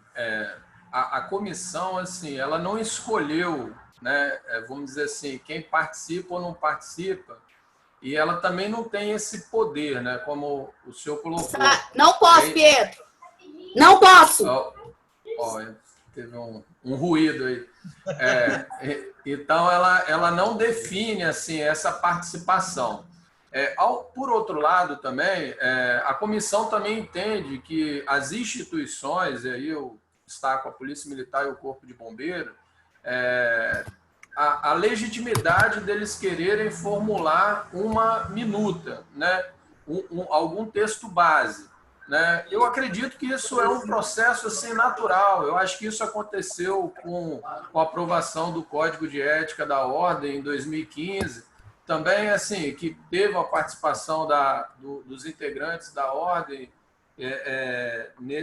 S2: a comissão, assim, ela não escolheu, né, vamos dizer assim, quem participa ou não participa, e ela também não tem esse poder, né, como o senhor colocou.
S5: Não posso, Pietro. Não posso.
S2: Teve um ruído aí. Então, ela não define assim, essa participação. Por outro lado, também, a comissão também entende que as instituições, e aí eu destaco a Polícia Militar e o Corpo de Bombeiro, a legitimidade deles quererem formular uma minuta, né? Algum texto base. Né? Eu acredito que isso é um processo assim, natural. Eu acho que isso aconteceu com a aprovação do Código de Ética da Ordem em 2015. Também, assim, que teve a participação dos integrantes da Ordem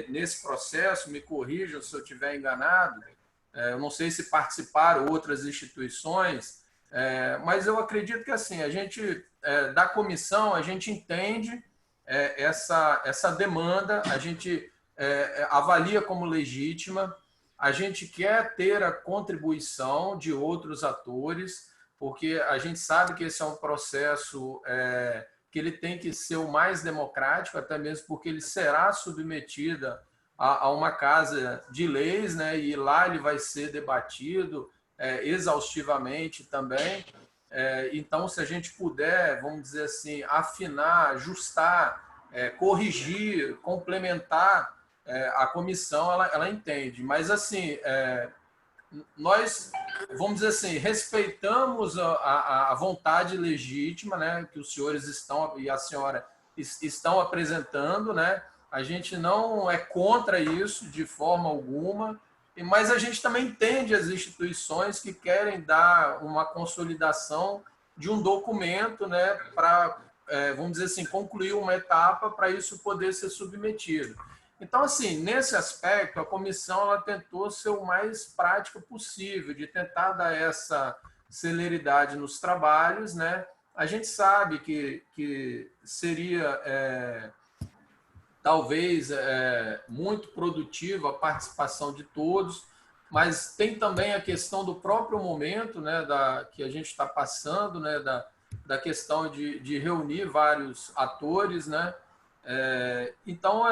S2: nesse processo. Me corrijam se eu estiver enganado. Eu não sei se participaram outras instituições, mas eu acredito que, assim, a gente, da comissão, a gente entende essa demanda, a gente avalia como legítima, a gente quer ter a contribuição de outros atores, porque a gente sabe que esse é um processo que ele tem que ser o mais democrático, até mesmo porque ele será submetido a uma casa de leis, né? E lá ele vai ser debatido exaustivamente também. Então, se a gente puder, vamos dizer assim, afinar, ajustar, corrigir, complementar, a comissão, ela entende. Mas, assim, nós, vamos dizer assim, respeitamos a vontade legítima, né, que os senhores e a senhora estão apresentando, né? A gente não é contra isso de forma alguma, mas a gente também entende as instituições que querem dar uma consolidação de um documento, né, para, vamos dizer assim, concluir uma etapa para isso poder ser submetido. Então, assim, nesse aspecto, a comissão ela tentou ser o mais prática possível, de tentar dar essa celeridade nos trabalhos, né? A gente sabe que seria... talvez muito produtiva a participação de todos, mas tem também a questão do próprio momento, né, que a gente está passando, né, da questão de reunir vários atores, né? Então,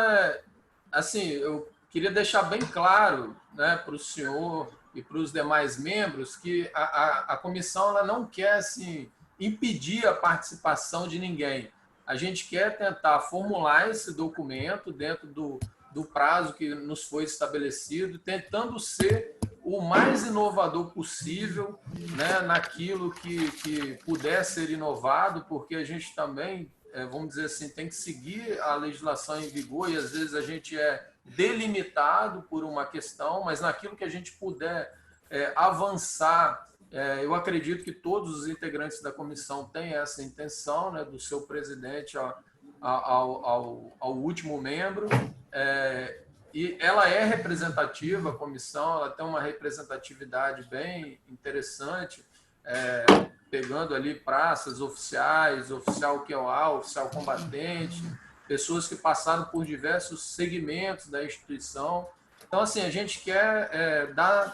S2: assim, eu queria deixar bem claro, né, para o senhor e para os demais membros que a comissão ela não quer assim, impedir a participação de ninguém. A gente quer tentar formular esse documento dentro do prazo que nos foi estabelecido, tentando ser o mais inovador possível, né, naquilo que puder ser inovado, porque a gente também, vamos dizer assim, tem que seguir a legislação em vigor e às vezes a gente é delimitado por uma questão, mas naquilo que a gente puder avançar. Eu acredito que todos os integrantes da comissão têm essa intenção, né, do seu presidente ao último membro, e ela é representativa, a comissão, ela tem uma representatividade bem interessante, pegando ali praças, oficiais, oficial QOA, oficial combatente, pessoas que passaram por diversos segmentos da instituição. Então, assim, a gente quer dar,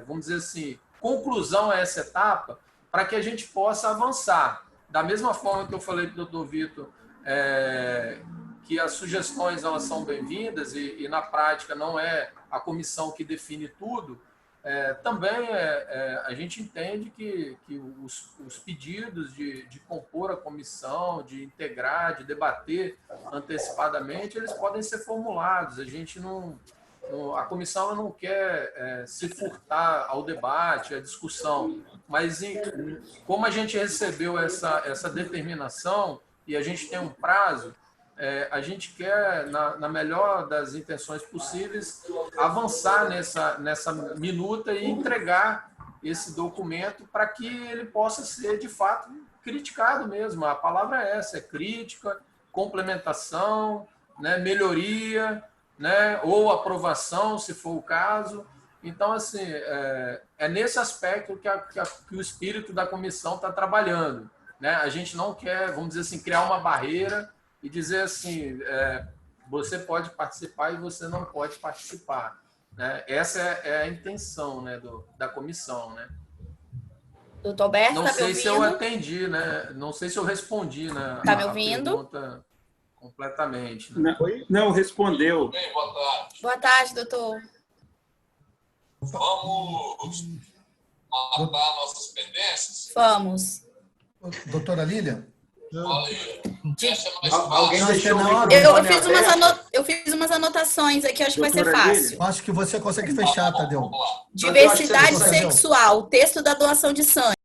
S2: vamos dizer assim, conclusão a essa etapa para que a gente possa avançar. Da mesma forma que eu falei para o doutor Vitor, que as sugestões elas são bem-vindas e na prática não é a comissão que define tudo, também a gente entende que os pedidos de compor a comissão, de integrar, de debater antecipadamente, eles podem ser formulados. A gente a comissão ela não quer se furtar ao debate, à discussão, mas como a gente recebeu essa determinação e a gente tem um prazo, a gente quer, na melhor das intenções possíveis, avançar nessa minuta e entregar esse documento para que ele possa ser, de fato, criticado mesmo. A palavra é essa, é crítica, complementação, né, melhoria, né, ou aprovação, se for o caso. Então, assim, é nesse aspecto que o espírito da comissão está trabalhando, né? A gente não quer, vamos dizer assim, criar uma barreira e dizer assim, você pode participar e você não pode participar, né? Essa é a intenção, né, da comissão, né?
S5: Doutor Alberto,
S2: não
S5: tá
S2: sei
S5: me
S2: se eu
S5: ouvindo?
S2: atendi, né? Não sei se eu respondi, né,
S5: Tá me
S2: a
S5: ouvindo?
S2: pergunta completamente. Né?
S4: Não, respondeu.
S7: Bem, boa tarde.
S5: Boa tarde, doutor.
S7: Vamos matar nossas pendências?
S5: Vamos.
S6: Doutora Lília?
S7: Essa é mais
S3: Alguém
S7: fácil.
S3: deixou o
S6: Não,
S3: microfone
S5: Eu fiz umas anotações aqui, eu acho que vai ser
S4: Doutora
S5: fácil.
S4: Lília?
S6: Acho que você consegue fechar, Tadeu.
S7: Vamos lá.
S5: Diversidade
S6: Mas eu acho que-
S5: sexual, texto da doação de sangue.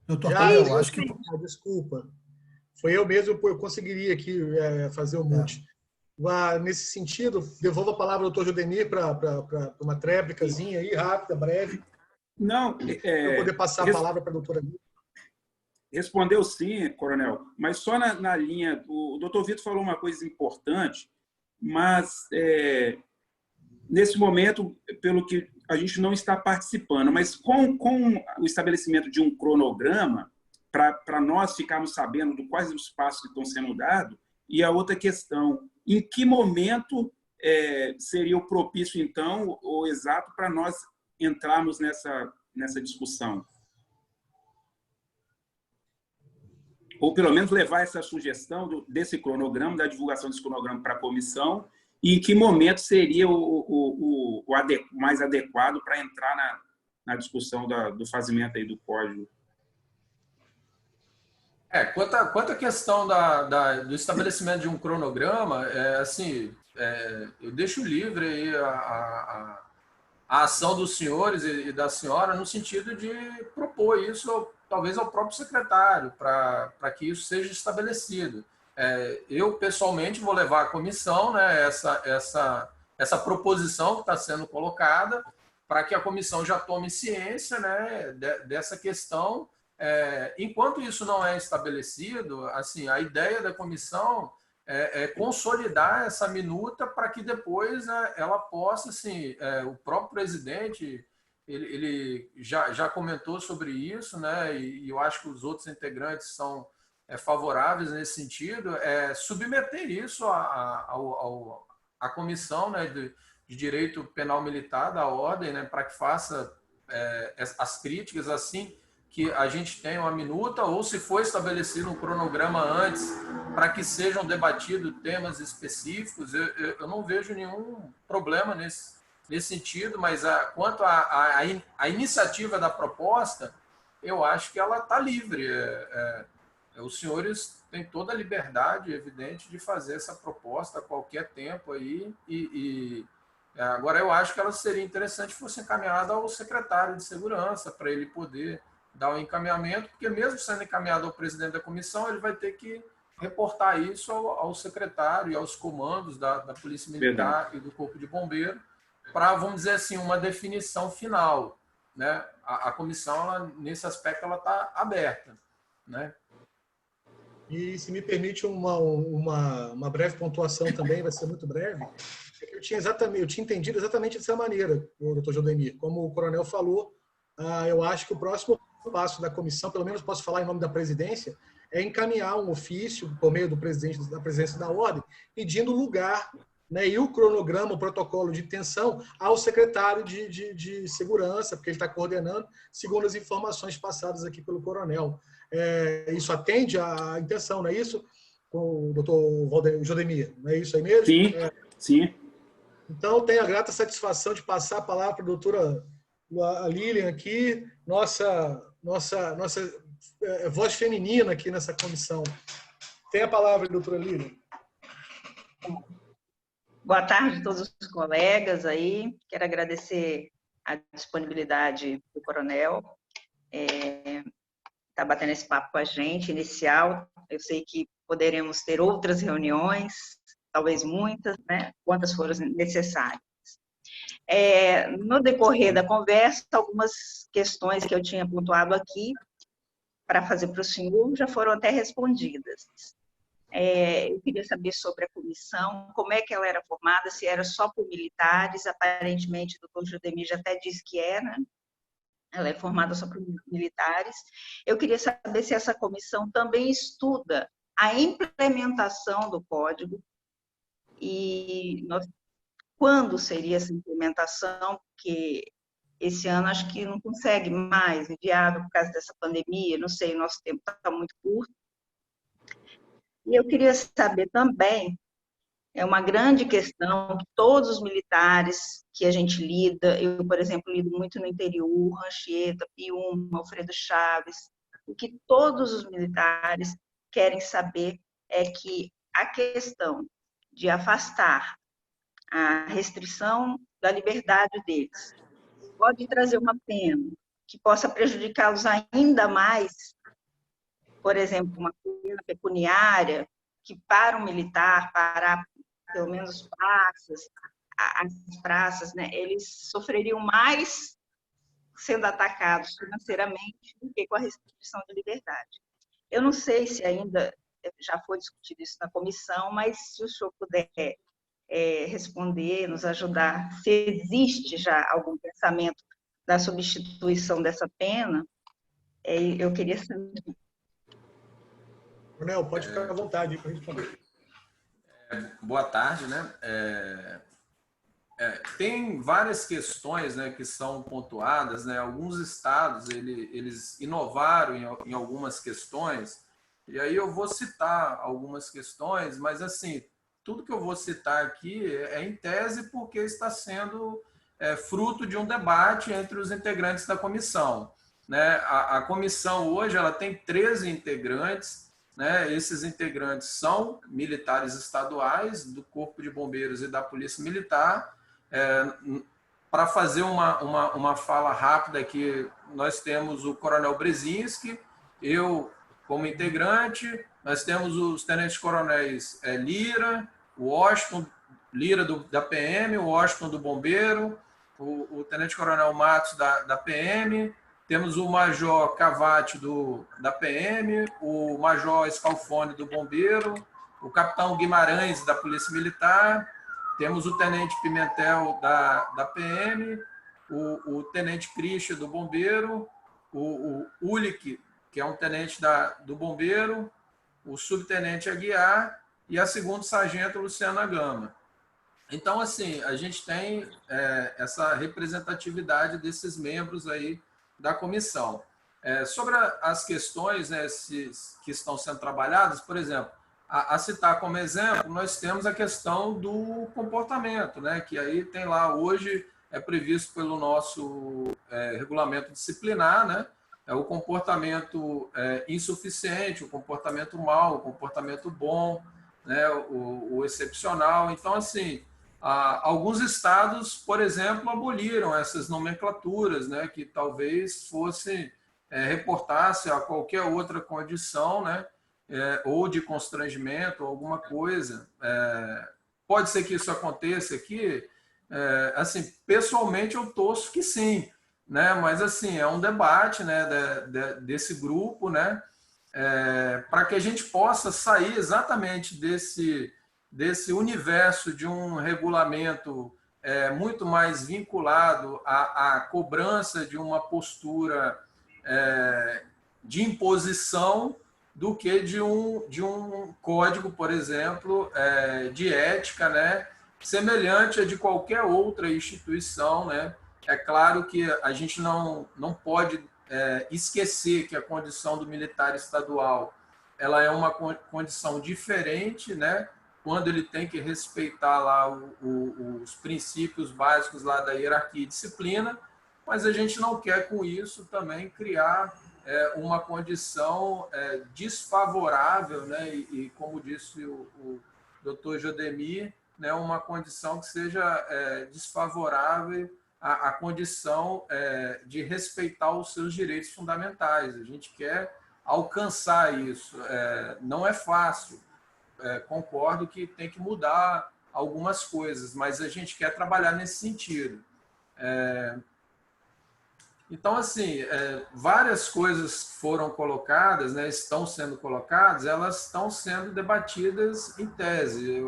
S6: Doutor
S1: Já,
S6: Tadeu, acho que...
S1: Desculpa. Foi eu mesmo, eu conseguiria aqui fazer o mute. Nesse sentido, devolvo a palavra ao doutor Judemir para uma tréplicazinha aí, rápida, breve,
S4: Não,
S1: para eu poder passar a palavra para a doutora Lília.
S4: respondeu sim, coronel, mas só na linha. O doutor Vitor falou uma coisa importante, mas nesse momento, pelo que a gente não está participando, mas com o estabelecimento de um cronograma, para nós ficarmos sabendo de quais os passos que estão sendo dados, e a outra questão, em que momento seria o propício, então, o exato para nós entrarmos nessa discussão? Ou pelo menos levar essa sugestão desse cronograma, da divulgação desse cronograma para a comissão, e em que momento seria o mais adequado para entrar na discussão do fazimento aí do código.
S2: Quanto à questão do estabelecimento de um cronograma, eu deixo livre aí a ação dos senhores e da senhora no sentido de propor isso, talvez ao próprio secretário, para que isso seja estabelecido. Eu, pessoalmente, vou levar à comissão, né, essa proposição que está sendo colocada, para que a comissão já tome ciência, né, dessa questão. Enquanto isso não é estabelecido, assim, a ideia da comissão é consolidar essa minuta para que depois ela possa, assim, o próprio presidente, ele já comentou sobre isso, né, e eu acho que os outros integrantes são favoráveis nesse sentido, submeter isso à comissão, né, de Direito Penal Militar da Ordem, né, para que faça as críticas assim que a gente tenha uma minuta, ou se for estabelecido um cronograma antes, para que sejam debatidos temas específicos. Eu não vejo nenhum problema nesse sentido, mas quanto à iniciativa da proposta, eu acho que ela está livre. Os senhores têm toda a liberdade, evidente, de fazer essa proposta a qualquer tempo aí, agora eu acho que ela seria interessante que fosse encaminhada ao secretário de Segurança, para ele poder dar um encaminhamento, porque mesmo sendo encaminhado ao presidente da comissão, ele vai ter que reportar isso ao secretário e aos comandos da Polícia Militar e do Corpo de Bombeiro, para, vamos dizer assim, uma definição final, né? A comissão, ela, nesse aspecto, ela está aberta, né?
S1: E se me permite uma breve pontuação também, vai ser muito breve. Eu tinha entendido exatamente dessa maneira, o doutor Jodemir. Como o coronel falou, eu acho que o próximo passo da comissão, pelo menos posso falar em nome da presidência, é encaminhar um ofício por meio do presidente da presidência da ordem, pedindo lugar, né, e o cronograma, o protocolo de intenção ao secretário de segurança, porque ele está coordenando, segundo as informações passadas aqui pelo coronel. isso atende à intenção, não é isso? Com o doutor Jodemir, não é isso aí mesmo?
S4: Sim, sim.
S1: Então, tenho a grata satisfação de passar a palavra para a doutora Lilian aqui, nossa voz feminina aqui nessa comissão. Tem a palavra, doutora Lilian.
S8: Boa tarde a todos os colegas aí. Quero agradecer a disponibilidade do coronel. Está batendo esse papo com a gente, inicial. Eu sei que poderemos ter outras reuniões, talvez muitas, né? Quantas foram necessárias. No decorrer da conversa, algumas questões que eu tinha pontuado aqui para fazer para o senhor já foram até respondidas. Eu queria saber sobre a comissão, como é que ela era formada, se era só por militares, aparentemente o doutor Jodemir já até disse que era, ela é formada só por militares. Eu queria saber se essa comissão também estuda a implementação do código e quando seria essa implementação, porque esse ano acho que não consegue mais, inviável por causa dessa pandemia, não sei, o nosso tempo está muito curto. E eu queria saber também, é uma grande questão que todos os militares que a gente lida, eu, por exemplo, lido muito no interior, Anchieta, Piúma, Alfredo Chaves, o que todos os militares querem saber é que a questão de afastar a restrição da liberdade deles pode trazer uma pena que possa prejudicá-los ainda mais, por exemplo, uma pena pecuniária, que para um militar, para pelo menos as praças, né, eles sofreriam mais sendo atacados financeiramente do que com a restrição de liberdade. Eu não sei se ainda já foi discutido isso na comissão, mas se o senhor puder responder, nos ajudar, se existe já algum pensamento da substituição dessa pena, eu queria saber.
S1: Coronel, pode ficar à vontade para responder.
S2: Boa tarde, né? Tem várias questões, né, que são pontuadas, né? Alguns estados eles inovaram em algumas questões, e aí eu vou citar algumas questões, mas assim, tudo que eu vou citar aqui é em tese porque está sendo fruto de um debate entre os integrantes da comissão, né? A comissão hoje ela tem 13 integrantes, né? Esses integrantes são militares estaduais do Corpo de Bombeiros e da Polícia Militar. Para fazer uma fala rápida aqui, nós temos o Coronel Brzezinski, eu como integrante, nós temos os tenentes-coronéis Lira, o Washington, Lira da PM, o Washington do Bombeiro, o tenente-coronel Matos da PM, temos o Major Cavati da PM, o Major Scalfone do Bombeiro, o Capitão Guimarães da Polícia Militar, temos o Tenente Pimentel da PM, o Tenente Christian do Bombeiro, o Ulick, que é um tenente do Bombeiro, o Subtenente Aguiar e a Segundo Sargento Luciana Gama. Então, assim, a gente tem essa representatividade desses membros aí da comissão. Sobre as questões, né, que estão sendo trabalhadas, por exemplo, a citar como exemplo, nós temos a questão do comportamento, né, que aí tem lá hoje, é previsto pelo nosso regulamento disciplinar, né, o comportamento insuficiente, o comportamento mau, o comportamento bom, né, o excepcional. Então, assim, alguns estados, por exemplo, aboliram essas nomenclaturas, né, que talvez fosse reportar-se a qualquer outra condição, né, ou de constrangimento, ou alguma coisa. Pode ser que isso aconteça aqui. Assim, pessoalmente, eu torço que sim, né, mas assim, é um debate, né, desse grupo, né, para que a gente possa sair exatamente desse universo de um regulamento muito mais vinculado à cobrança de uma postura de imposição do que de um código, por exemplo, de ética, né, semelhante a de qualquer outra instituição, né. É claro que a gente não pode esquecer que a condição do militar estadual ela é uma condição diferente, né? Quando ele tem que respeitar lá os princípios básicos lá da hierarquia e disciplina, mas a gente não quer com isso também criar uma condição desfavorável, né? E como disse o doutor Jodemir, né? Uma condição que seja desfavorável à condição de respeitar os seus direitos fundamentais. A gente quer alcançar isso. Não é fácil. Concordo que tem que mudar algumas coisas, mas a gente quer trabalhar nesse sentido. Então, assim, várias coisas foram colocadas, né, estão sendo colocadas, elas estão sendo debatidas em tese.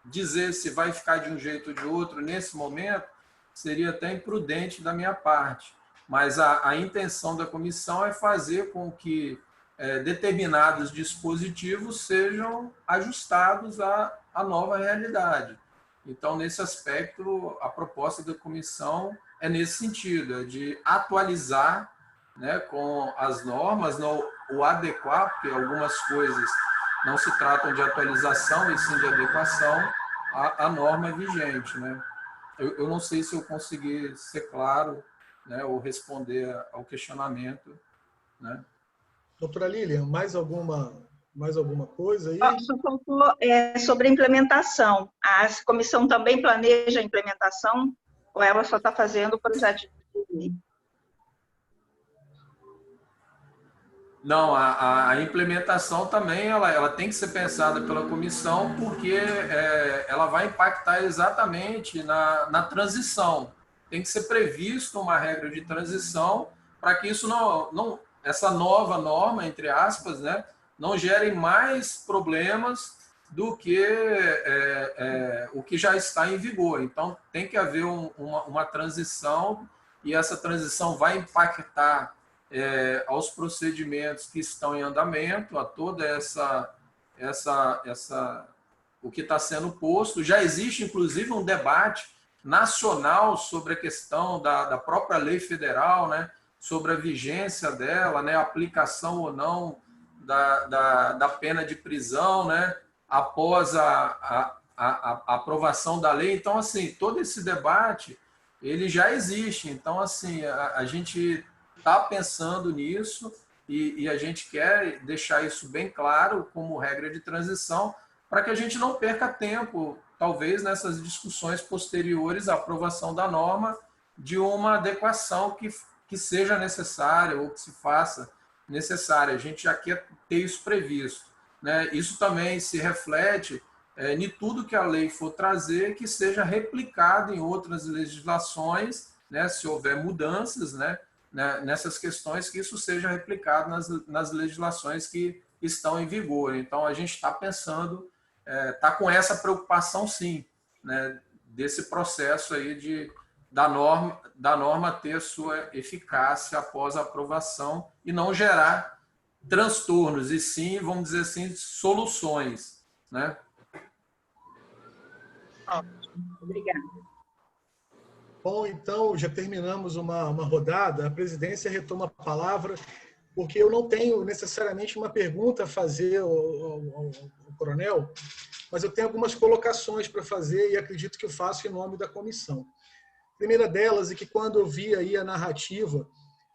S2: Dizer se vai ficar de um jeito ou de outro nesse momento seria até imprudente da minha parte, mas a intenção da comissão é fazer com que determinados dispositivos sejam ajustados à nova realidade. Então, nesse aspecto, a proposta da comissão é nesse sentido, de atualizar, né, com as normas, o adequar, porque algumas coisas não se tratam de atualização, e sim de adequação à norma vigente, né? Eu não sei se eu consegui ser claro, né, ou responder ao questionamento, né?
S1: Doutora Lilian, mais alguma coisa aí?
S8: Só faltou sobre a implementação. A comissão também planeja a implementação ou ela só está fazendo o projeto de lei?
S2: Não, a implementação também ela tem que ser pensada pela comissão, porque ela vai impactar exatamente na transição. Tem que ser previsto uma regra de transição para que isso essa nova norma, entre aspas, né, não gere mais problemas do que o que já está em vigor. Então, tem que haver uma transição, e essa transição vai impactar aos procedimentos que estão em andamento, a toda o que está sendo posto. Já existe, inclusive, um debate nacional sobre a questão da própria lei federal, né, sobre a vigência dela, né, a aplicação ou não da pena de prisão, né, após a aprovação da lei. Então, assim, todo esse debate ele já existe. Então, assim, a gente está pensando nisso e a gente quer deixar isso bem claro como regra de transição, para que a gente não perca tempo, talvez, nessas discussões posteriores à aprovação da norma, de uma adequação que seja necessária ou que se faça necessária. A gente já quer ter isso previsto, né? Isso também se reflete em tudo que a lei for trazer, que seja replicado em outras legislações, né? Se houver mudanças, né, nessas questões, que isso seja replicado nas legislações que estão em vigor. Então, a gente está pensando, está com essa preocupação, sim, né, desse processo aí da norma ter sua eficácia após a aprovação e não gerar transtornos, e sim, vamos dizer assim, soluções, né?
S8: Obrigada.
S1: Bom, então, já terminamos uma rodada. A presidência retoma a palavra, porque eu não tenho necessariamente uma pergunta a fazer ao coronel, mas eu tenho algumas colocações para fazer e acredito que eu faço em nome da comissão. A primeira delas é que, quando eu vi aí a narrativa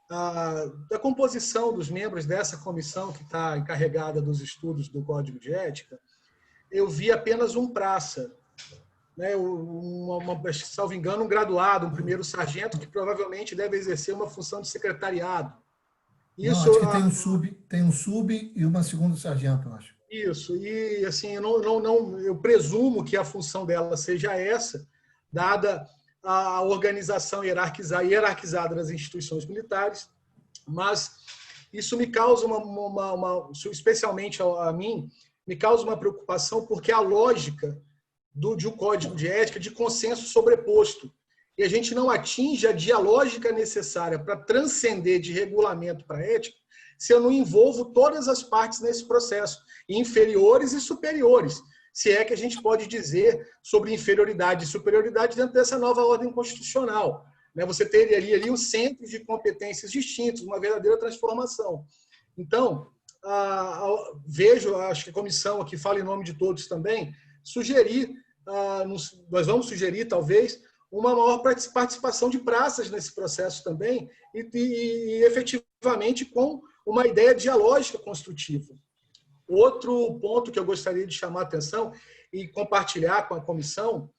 S1: da composição dos membros dessa comissão que está encarregada dos estudos do Código de Ética, eu vi apenas um praça, né, salvo engano, um graduado, um primeiro sargento, que provavelmente deve exercer uma função de secretariado.
S6: Isso, não, acho que tem um sub e uma segunda sargento, eu acho.
S1: Isso, e assim, eu presumo que a função dela seja essa, dada a organização hierarquizada das instituições militares, mas isso me causa especialmente a mim, me causa uma preocupação, porque a lógica de um código de ética de consenso sobreposto, e a gente não atinge a dialógica necessária para transcender de regulamento para ética, se eu não envolvo todas as partes nesse processo, inferiores e superiores, se é que a gente pode dizer sobre inferioridade e superioridade dentro dessa nova ordem constitucional. né? Você teria ali um centro de competências distintos, uma verdadeira transformação. Então, vejo, acho que a comissão aqui fala em nome de todos também, nós vamos sugerir, talvez, uma maior participação de praças nesse processo também e efetivamente com uma ideia dialógica construtiva. Outro ponto que eu gostaria de chamar a atenção e compartilhar com a comissão,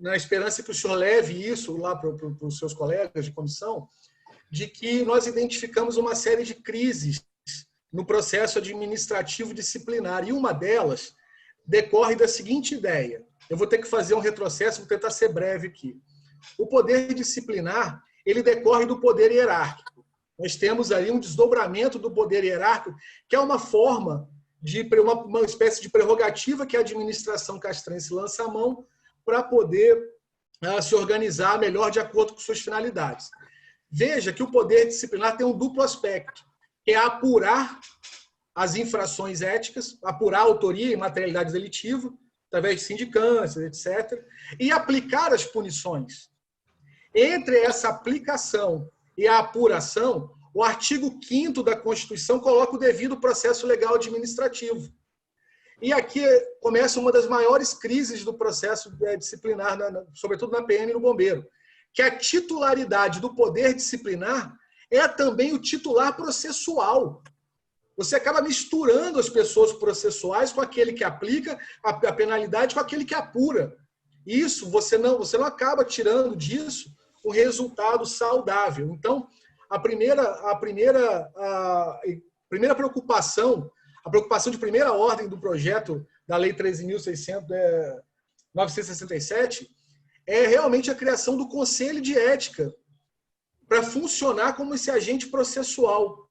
S1: na esperança que o senhor leve isso lá para os seus colegas de comissão, de que nós identificamos uma série de crises no processo administrativo disciplinar, e uma delas decorre da seguinte ideia. Eu vou ter que fazer um retrocesso, vou tentar ser breve aqui. O poder disciplinar, ele decorre do poder hierárquico. Nós temos aí um desdobramento do poder hierárquico, que é uma forma de uma espécie de prerrogativa que a administração castrense lança à mão para poder se organizar melhor de acordo com suas finalidades. Veja que o poder disciplinar tem um duplo aspecto, que é apurar as infrações éticas, apurar a autoria e materialidade delitiva, através de sindicâncias, etc., e aplicar as punições. Entre essa aplicação e a apuração, o artigo 5º da Constituição coloca o devido processo legal administrativo. E aqui começa uma das maiores crises do processo disciplinar, sobretudo na PM e no Bombeiro, que a titularidade do poder disciplinar é também o titular processual. Você acaba misturando as pessoas processuais com aquele que aplica a penalidade com aquele que apura. Isso, você não acaba tirando disso um resultado saudável. Então, a primeira preocupação, a preocupação de primeira ordem do projeto da Lei 13.967 é realmente a criação do Conselho de Ética para funcionar como esse agente processual.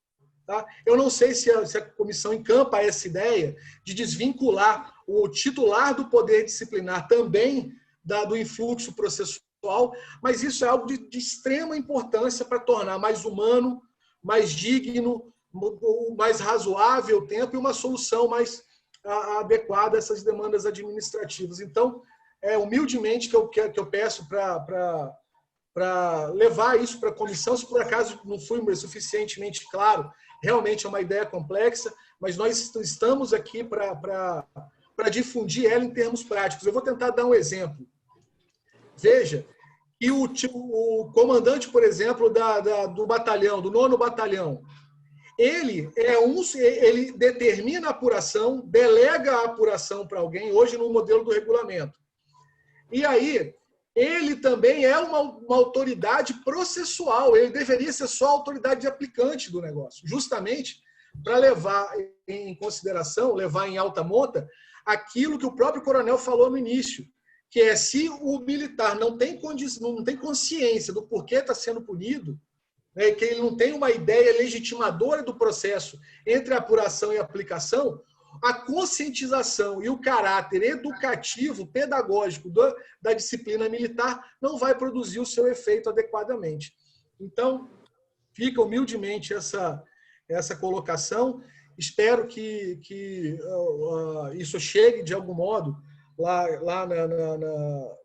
S1: Tá? Eu não sei se a comissão encampa essa ideia de desvincular o titular do poder disciplinar também do influxo processual, mas isso é algo de extrema importância para tornar mais humano, mais digno, mais razoável o tempo e uma solução mais adequada a essas demandas administrativas. Então, humildemente que eu peço para levar isso para a comissão, se por acaso não fui suficientemente claro, realmente é uma ideia complexa, mas nós estamos aqui para difundir ela em termos práticos. Eu vou tentar dar um exemplo. Veja que o comandante, por exemplo, do batalhão, do 9º Batalhão, ele determina a apuração, delega a apuração para alguém, hoje no modelo do regulamento. E aí, ele também é uma autoridade processual, ele deveria ser só a autoridade aplicante do negócio, justamente para levar em consideração, levar em alta monta, aquilo que o próprio coronel falou no início, que é se o militar não tem consciência do porquê está sendo punido, né, que ele não tem uma ideia legitimadora do processo entre a apuração e a aplicação, a conscientização e o caráter educativo, pedagógico da disciplina militar não vai produzir o seu efeito adequadamente. Então, fica humildemente essa colocação. Espero que isso chegue, de algum modo, lá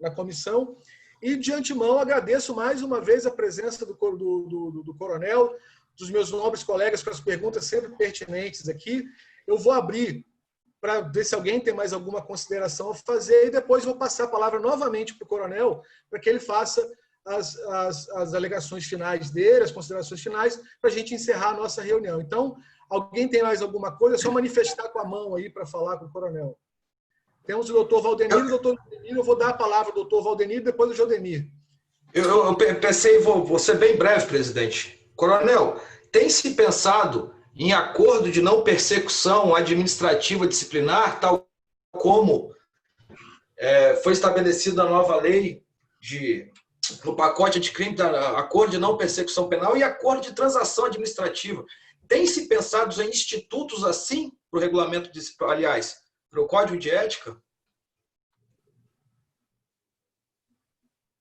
S1: na comissão. E, de antemão, agradeço mais uma vez a presença do coronel, dos meus nobres colegas com as perguntas sempre pertinentes aqui. Eu vou abrir para ver se alguém tem mais alguma consideração a fazer e depois vou passar a palavra novamente para o coronel para que ele faça as alegações finais dele, as considerações finais, para a gente encerrar a nossa reunião. Então, alguém tem mais alguma coisa? É só manifestar com a mão aí para falar com o coronel. Temos o doutor Valdenir e o doutor Jodemir. Eu vou dar a palavra ao doutor Valdenir e depois ao Jodemir.
S3: Eu pensei, vou ser bem breve, presidente. Coronel, tem se pensado em acordo de não persecução administrativa disciplinar, tal como foi estabelecida a nova lei no pacote anticrime, acordo de não persecução penal e acordo de transação administrativa. Tem se pensado em institutos assim para o regulamento, aliás, para o Código de Ética?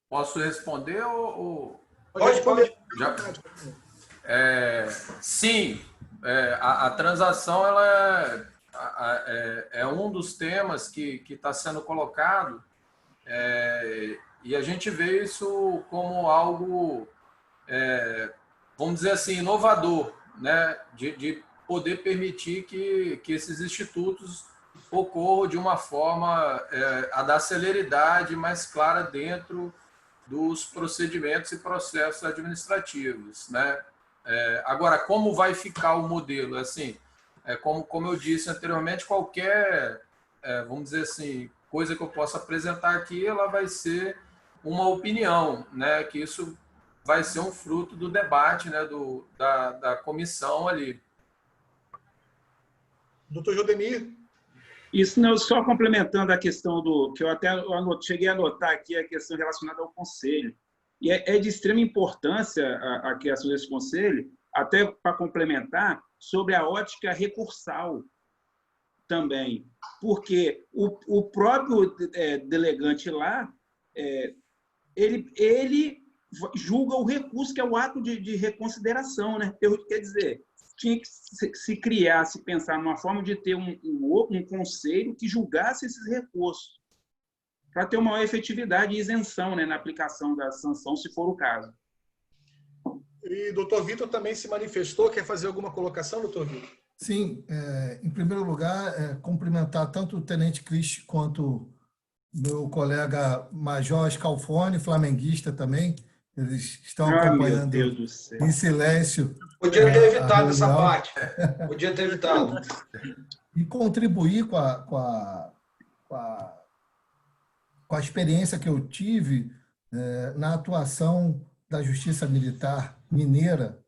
S2: Posso responder ou...
S3: Pode responder.
S2: Sim, a transação ela é um dos temas que está sendo colocado E a gente vê isso como algo, vamos dizer assim, inovador, né? De poder permitir que esses institutos ocorram de uma forma a dar celeridade mais clara dentro dos procedimentos e processos administrativos, né? Agora, como vai ficar o modelo? Assim, como eu disse anteriormente, qualquer, vamos dizer assim, coisa que eu possa apresentar aqui, ela vai ser uma opinião, né? Que isso vai ser um fruto do debate, né? Da comissão ali.
S1: Doutor Jodemir?
S4: Isso não, só complementando a questão do que eu até cheguei a anotar aqui, a questão relacionada ao conselho. E é de extrema importância a criação desse conselho, até para complementar, sobre a ótica recursal também, porque o próprio delegante lá, ele julga o recurso, que é o ato de reconsideração, né? Quer dizer, tinha que se criar, se pensar numa forma de ter um conselho que julgasse esses recursos, para ter uma maior efetividade e isenção, né, na aplicação da sanção, se for o caso.
S1: E doutor Vitor também se manifestou. Quer fazer alguma colocação, doutor Vitor?
S6: Sim, em primeiro lugar, cumprimentar tanto o tenente Cris quanto meu colega Major Scalfone, flamenguista também. Eles estão acompanhando em silêncio.
S3: Podia ter evitado essa parte. Podia ter evitado.
S6: E contribuir com a experiência que eu tive na atuação da Justiça Militar Mineira.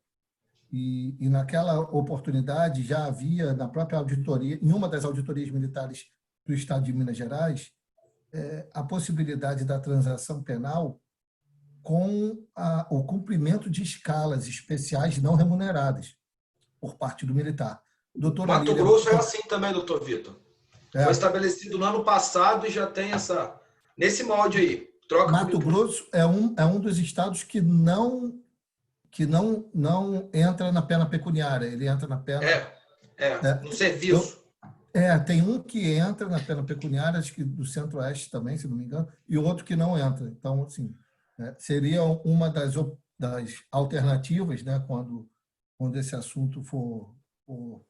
S6: E naquela oportunidade já havia, na própria auditoria, em uma das auditorias militares do Estado de Minas Gerais, a possibilidade da transação penal com o cumprimento de escalas especiais não remuneradas por parte do militar.
S3: Mato Grosso é assim também, doutor Vitor. Foi estabelecido no ano passado e já tem nesse molde aí.
S6: Mato Grosso é um dos estados que não entra na pena pecuniária, ele entra na pena...
S3: no serviço.
S6: Tem um que entra na pena pecuniária, acho que do Centro-Oeste também, se não me engano, e outro que não entra. Então, assim, seria uma das alternativas, né, quando esse assunto for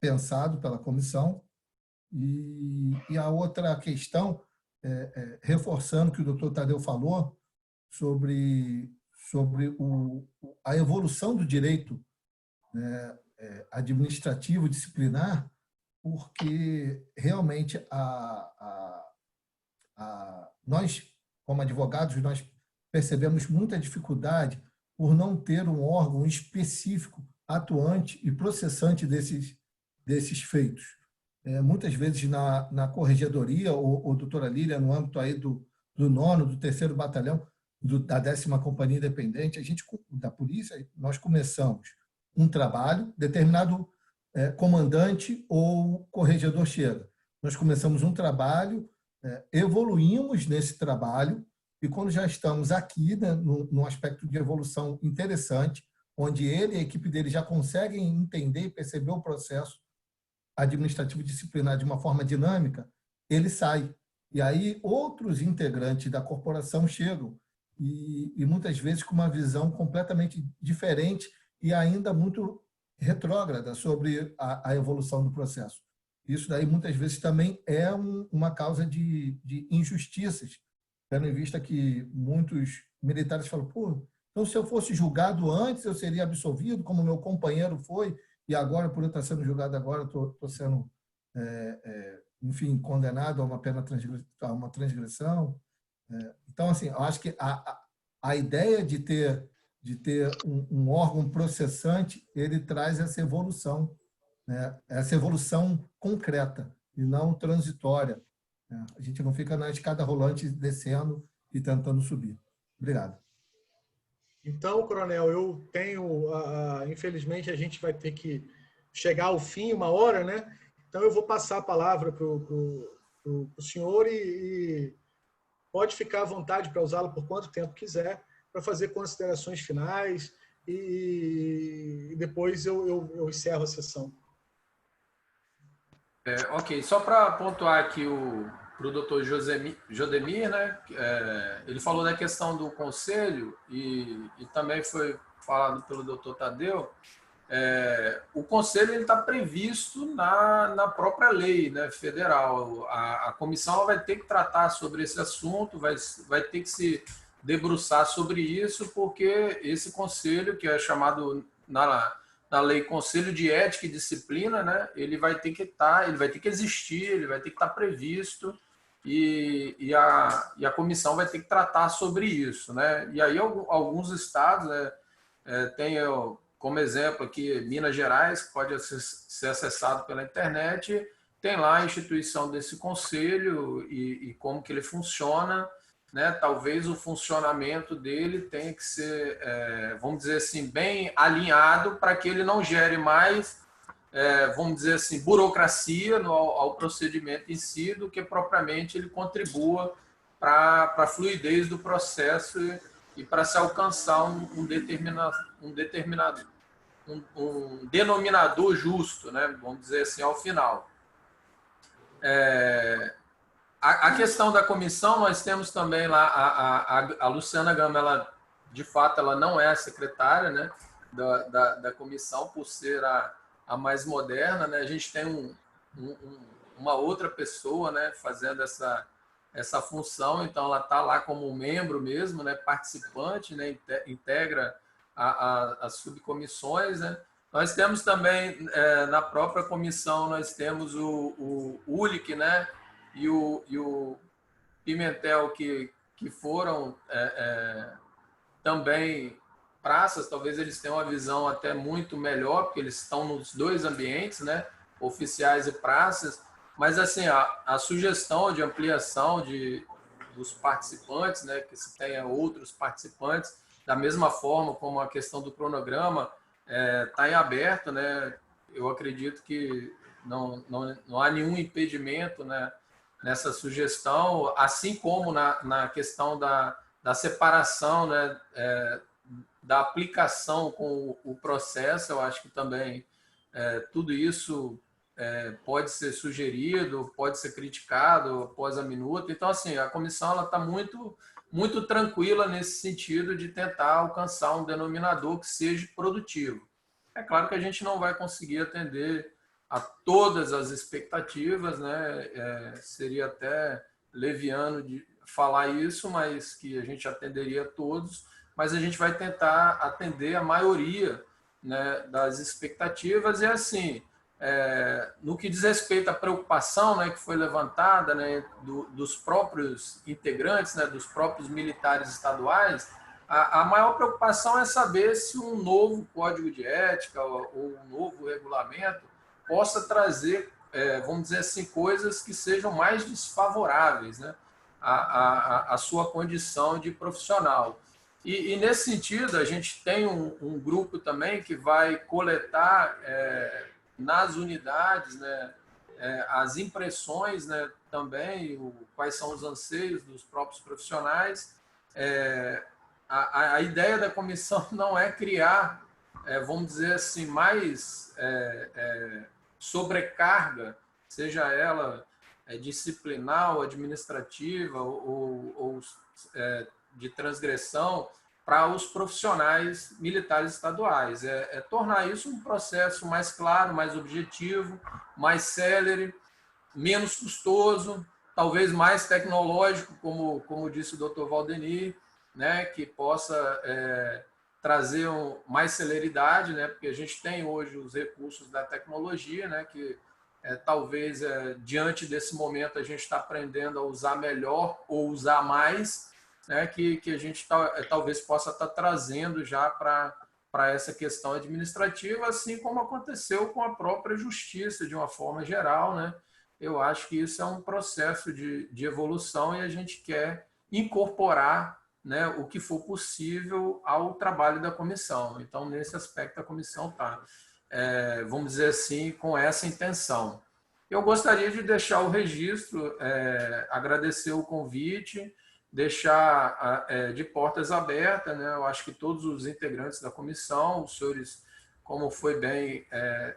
S6: pensado pela comissão. E a outra questão, reforçando o que o doutor Tadeu falou sobre a evolução do direito, né, administrativo disciplinar, porque realmente nós, como advogados, nós percebemos muita dificuldade por não ter um órgão específico, atuante e processante desses feitos. Muitas vezes na corregedoria, ou doutora Lília, no âmbito aí do 9º, do 3º Batalhão, da 10ª Companhia Independente, da polícia, nós começamos um trabalho, determinado comandante ou corregedor chega. Nós começamos um trabalho, evoluímos nesse trabalho, e quando já estamos aqui, né, num aspecto de evolução interessante, onde ele e a equipe dele já conseguem entender e perceber o processo administrativo disciplinar de uma forma dinâmica, ele sai. E aí outros integrantes da corporação chegam, e muitas vezes com uma visão completamente diferente e ainda muito retrógrada sobre a evolução do processo. Isso daí muitas vezes também é uma causa de injustiças, tendo em vista que muitos militares falam, então se eu fosse julgado antes eu seria absolvido, como meu companheiro foi, e agora, por eu estar sendo julgado agora, estou sendo, enfim, condenado a uma pena a uma transgressão. Então, assim, eu acho que a ideia de ter um órgão processante, ele traz essa evolução, né? Essa evolução concreta e não transitória, né? A gente não fica na escada rolante descendo e tentando subir. Obrigado.
S1: Então, coronel, eu tenho, infelizmente, a gente vai ter que chegar ao fim, 1 hora, né? Então, eu vou passar a palavra para o senhor e pode ficar à vontade para usá-la por quanto tempo quiser, para fazer considerações finais e depois eu encerro a sessão.
S2: Ok, só para pontuar aqui o doutor Jodemir, né? Ele falou da questão do conselho e também foi falado pelo doutor Tadeu. O conselho está previsto na própria lei, né, federal. A comissão ela vai ter que tratar sobre esse assunto, vai ter que se debruçar sobre isso, porque esse conselho, que é chamado na lei Conselho de Ética e Disciplina, né, ele vai ter que existir, ele vai ter que estar previsto e a comissão vai ter que tratar sobre isso, né? E aí alguns estados, tem como exemplo aqui Minas Gerais, que pode ser acessado pela internet, tem lá a instituição desse conselho e como que ele funciona, né? Talvez o funcionamento dele tenha que ser, vamos dizer assim, bem alinhado para que ele não gere mais, vamos dizer assim, burocracia ao procedimento em si, do que propriamente ele contribua para a fluidez do processo e para se alcançar um denominador justo, né? Vamos dizer assim, ao final. A questão da comissão, nós temos também lá a Luciana Gama, ela, de fato, ela não é a secretária, né, da comissão, por ser a mais moderna, né? A gente tem uma outra pessoa, né, fazendo essa função, então ela está lá como membro mesmo, né, participante, né, integra as subcomissões, né? Nós temos também, na própria comissão, nós temos o Ulic, né, e o Pimentel, que foram também praças, talvez eles tenham uma visão até muito melhor, porque eles estão nos dois ambientes, né, oficiais e praças, mas assim, a sugestão de ampliação dos participantes, né, que se tenha outros participantes, da mesma forma como a questão do cronograma está em aberto, né? Eu acredito que não há nenhum impedimento, né, nessa sugestão, assim como na questão da separação, né, da aplicação com o processo. Eu acho que também tudo isso pode ser sugerido, pode ser criticado após a minuta. Então, assim, a comissão está muito tranquila nesse sentido de tentar alcançar um denominador que seja produtivo. É claro que a gente não vai conseguir atender a todas as expectativas, né? Seria até leviano de falar isso, mas que a gente atenderia a todos, mas a gente vai tentar atender a maioria, né, das expectativas. E assim, no que diz respeito à preocupação, né, que foi levantada, né, dos próprios integrantes, né, dos próprios militares estaduais, a maior preocupação é saber se um novo código de ética ou um novo regulamento possa trazer, vamos dizer assim, coisas que sejam mais desfavoráveis, né, à sua condição de profissional. E nesse sentido, a gente tem um grupo também que vai coletar nas unidades, né, as impressões, né, também, quais são os anseios dos próprios profissionais. A ideia da comissão não é criar, vamos dizer assim, mais sobrecarga, seja ela disciplinar ou administrativa ou de transgressão, para os profissionais militares estaduais. Tornar isso um processo mais claro, mais objetivo, mais célere, menos custoso, talvez mais tecnológico, como disse o doutor Valdemir, né, que possa trazer mais celeridade, né, porque a gente tem hoje os recursos da tecnologia, né, que talvez diante desse momento a gente está aprendendo a usar melhor ou usar mais, né, que a gente talvez possa estar trazendo já para essa questão administrativa, assim como aconteceu com a própria justiça, de uma forma geral, né? Eu acho que isso é um processo de evolução e a gente quer incorporar, né, o que for possível ao trabalho da comissão. Então, nesse aspecto, a comissão está, vamos dizer assim, com essa intenção. Eu gostaria de deixar o registro, agradecer o convite, deixar de portas abertas, né? Eu acho que todos os integrantes da comissão, os senhores, como foi bem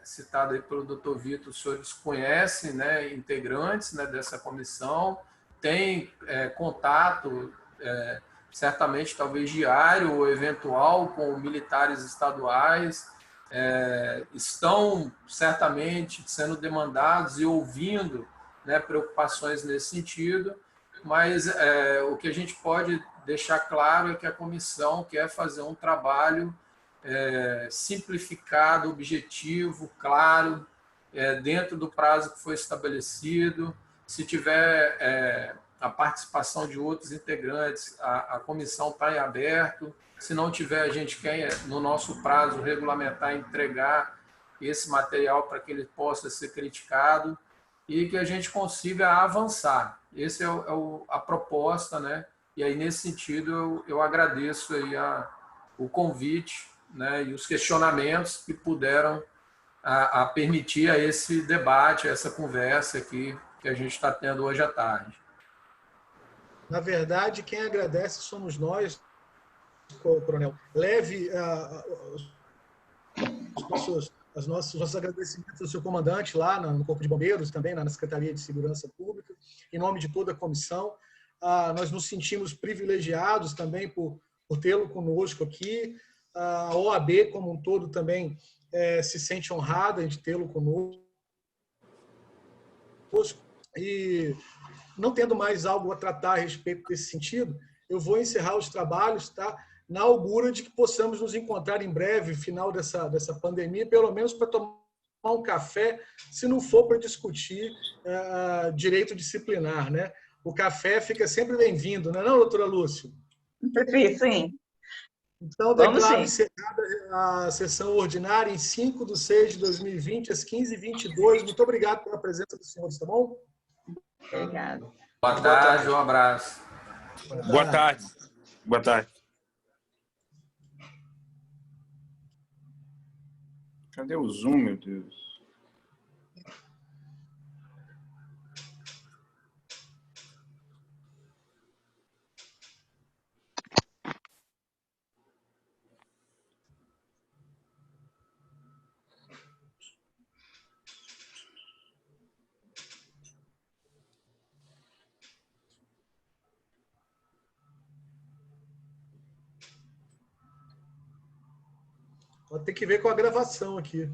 S2: citado aí pelo doutor Vitor, os senhores conhecem, né, integrantes, né, dessa comissão, tem contato, certamente talvez diário ou eventual, com militares estaduais, estão certamente sendo demandados e ouvindo, né, preocupações nesse sentido, mas o que a gente pode deixar claro é que a comissão quer fazer um trabalho simplificado, objetivo, claro, dentro do prazo que foi estabelecido. Se tiver a participação de outros integrantes, a comissão está em aberto. Se não tiver, a gente quer, no nosso prazo regulamentar, entregar esse material para que ele possa ser criticado e que a gente consiga avançar. Essa é a proposta, né? E aí, nesse sentido, eu agradeço aí o convite, né, e os questionamentos que puderam a permitir a esse debate, essa conversa aqui que a gente está tendo hoje à tarde.
S1: Na verdade, quem agradece somos nós, coronel. Leve os nossos agradecimentos ao seu comandante lá no Corpo de Bombeiros, também na Secretaria de Segurança Pública, em nome de toda a comissão. Nós nos sentimos privilegiados também por tê-lo conosco aqui. A OAB, como um todo, também se sente honrada de tê-lo conosco. E, não tendo mais algo a tratar a respeito desse sentido, eu vou encerrar os trabalhos, tá? Na augura de que possamos nos encontrar em breve, final dessa pandemia, pelo menos para tomar um café, se não for para discutir direito disciplinar, né? O café fica sempre bem-vindo, não é não, doutora Lúcia?
S8: Sim.
S1: Então, declaro encerrada a sessão ordinária em 5/6/2020, às 15h22. Muito obrigado pela presença dos senhores, tá bom?
S8: Obrigada.
S2: Boa tarde, um abraço.
S4: Boa tarde. Boa tarde. Cadê o Zoom, meu Deus?
S1: Pode ter que ver com a gravação aqui.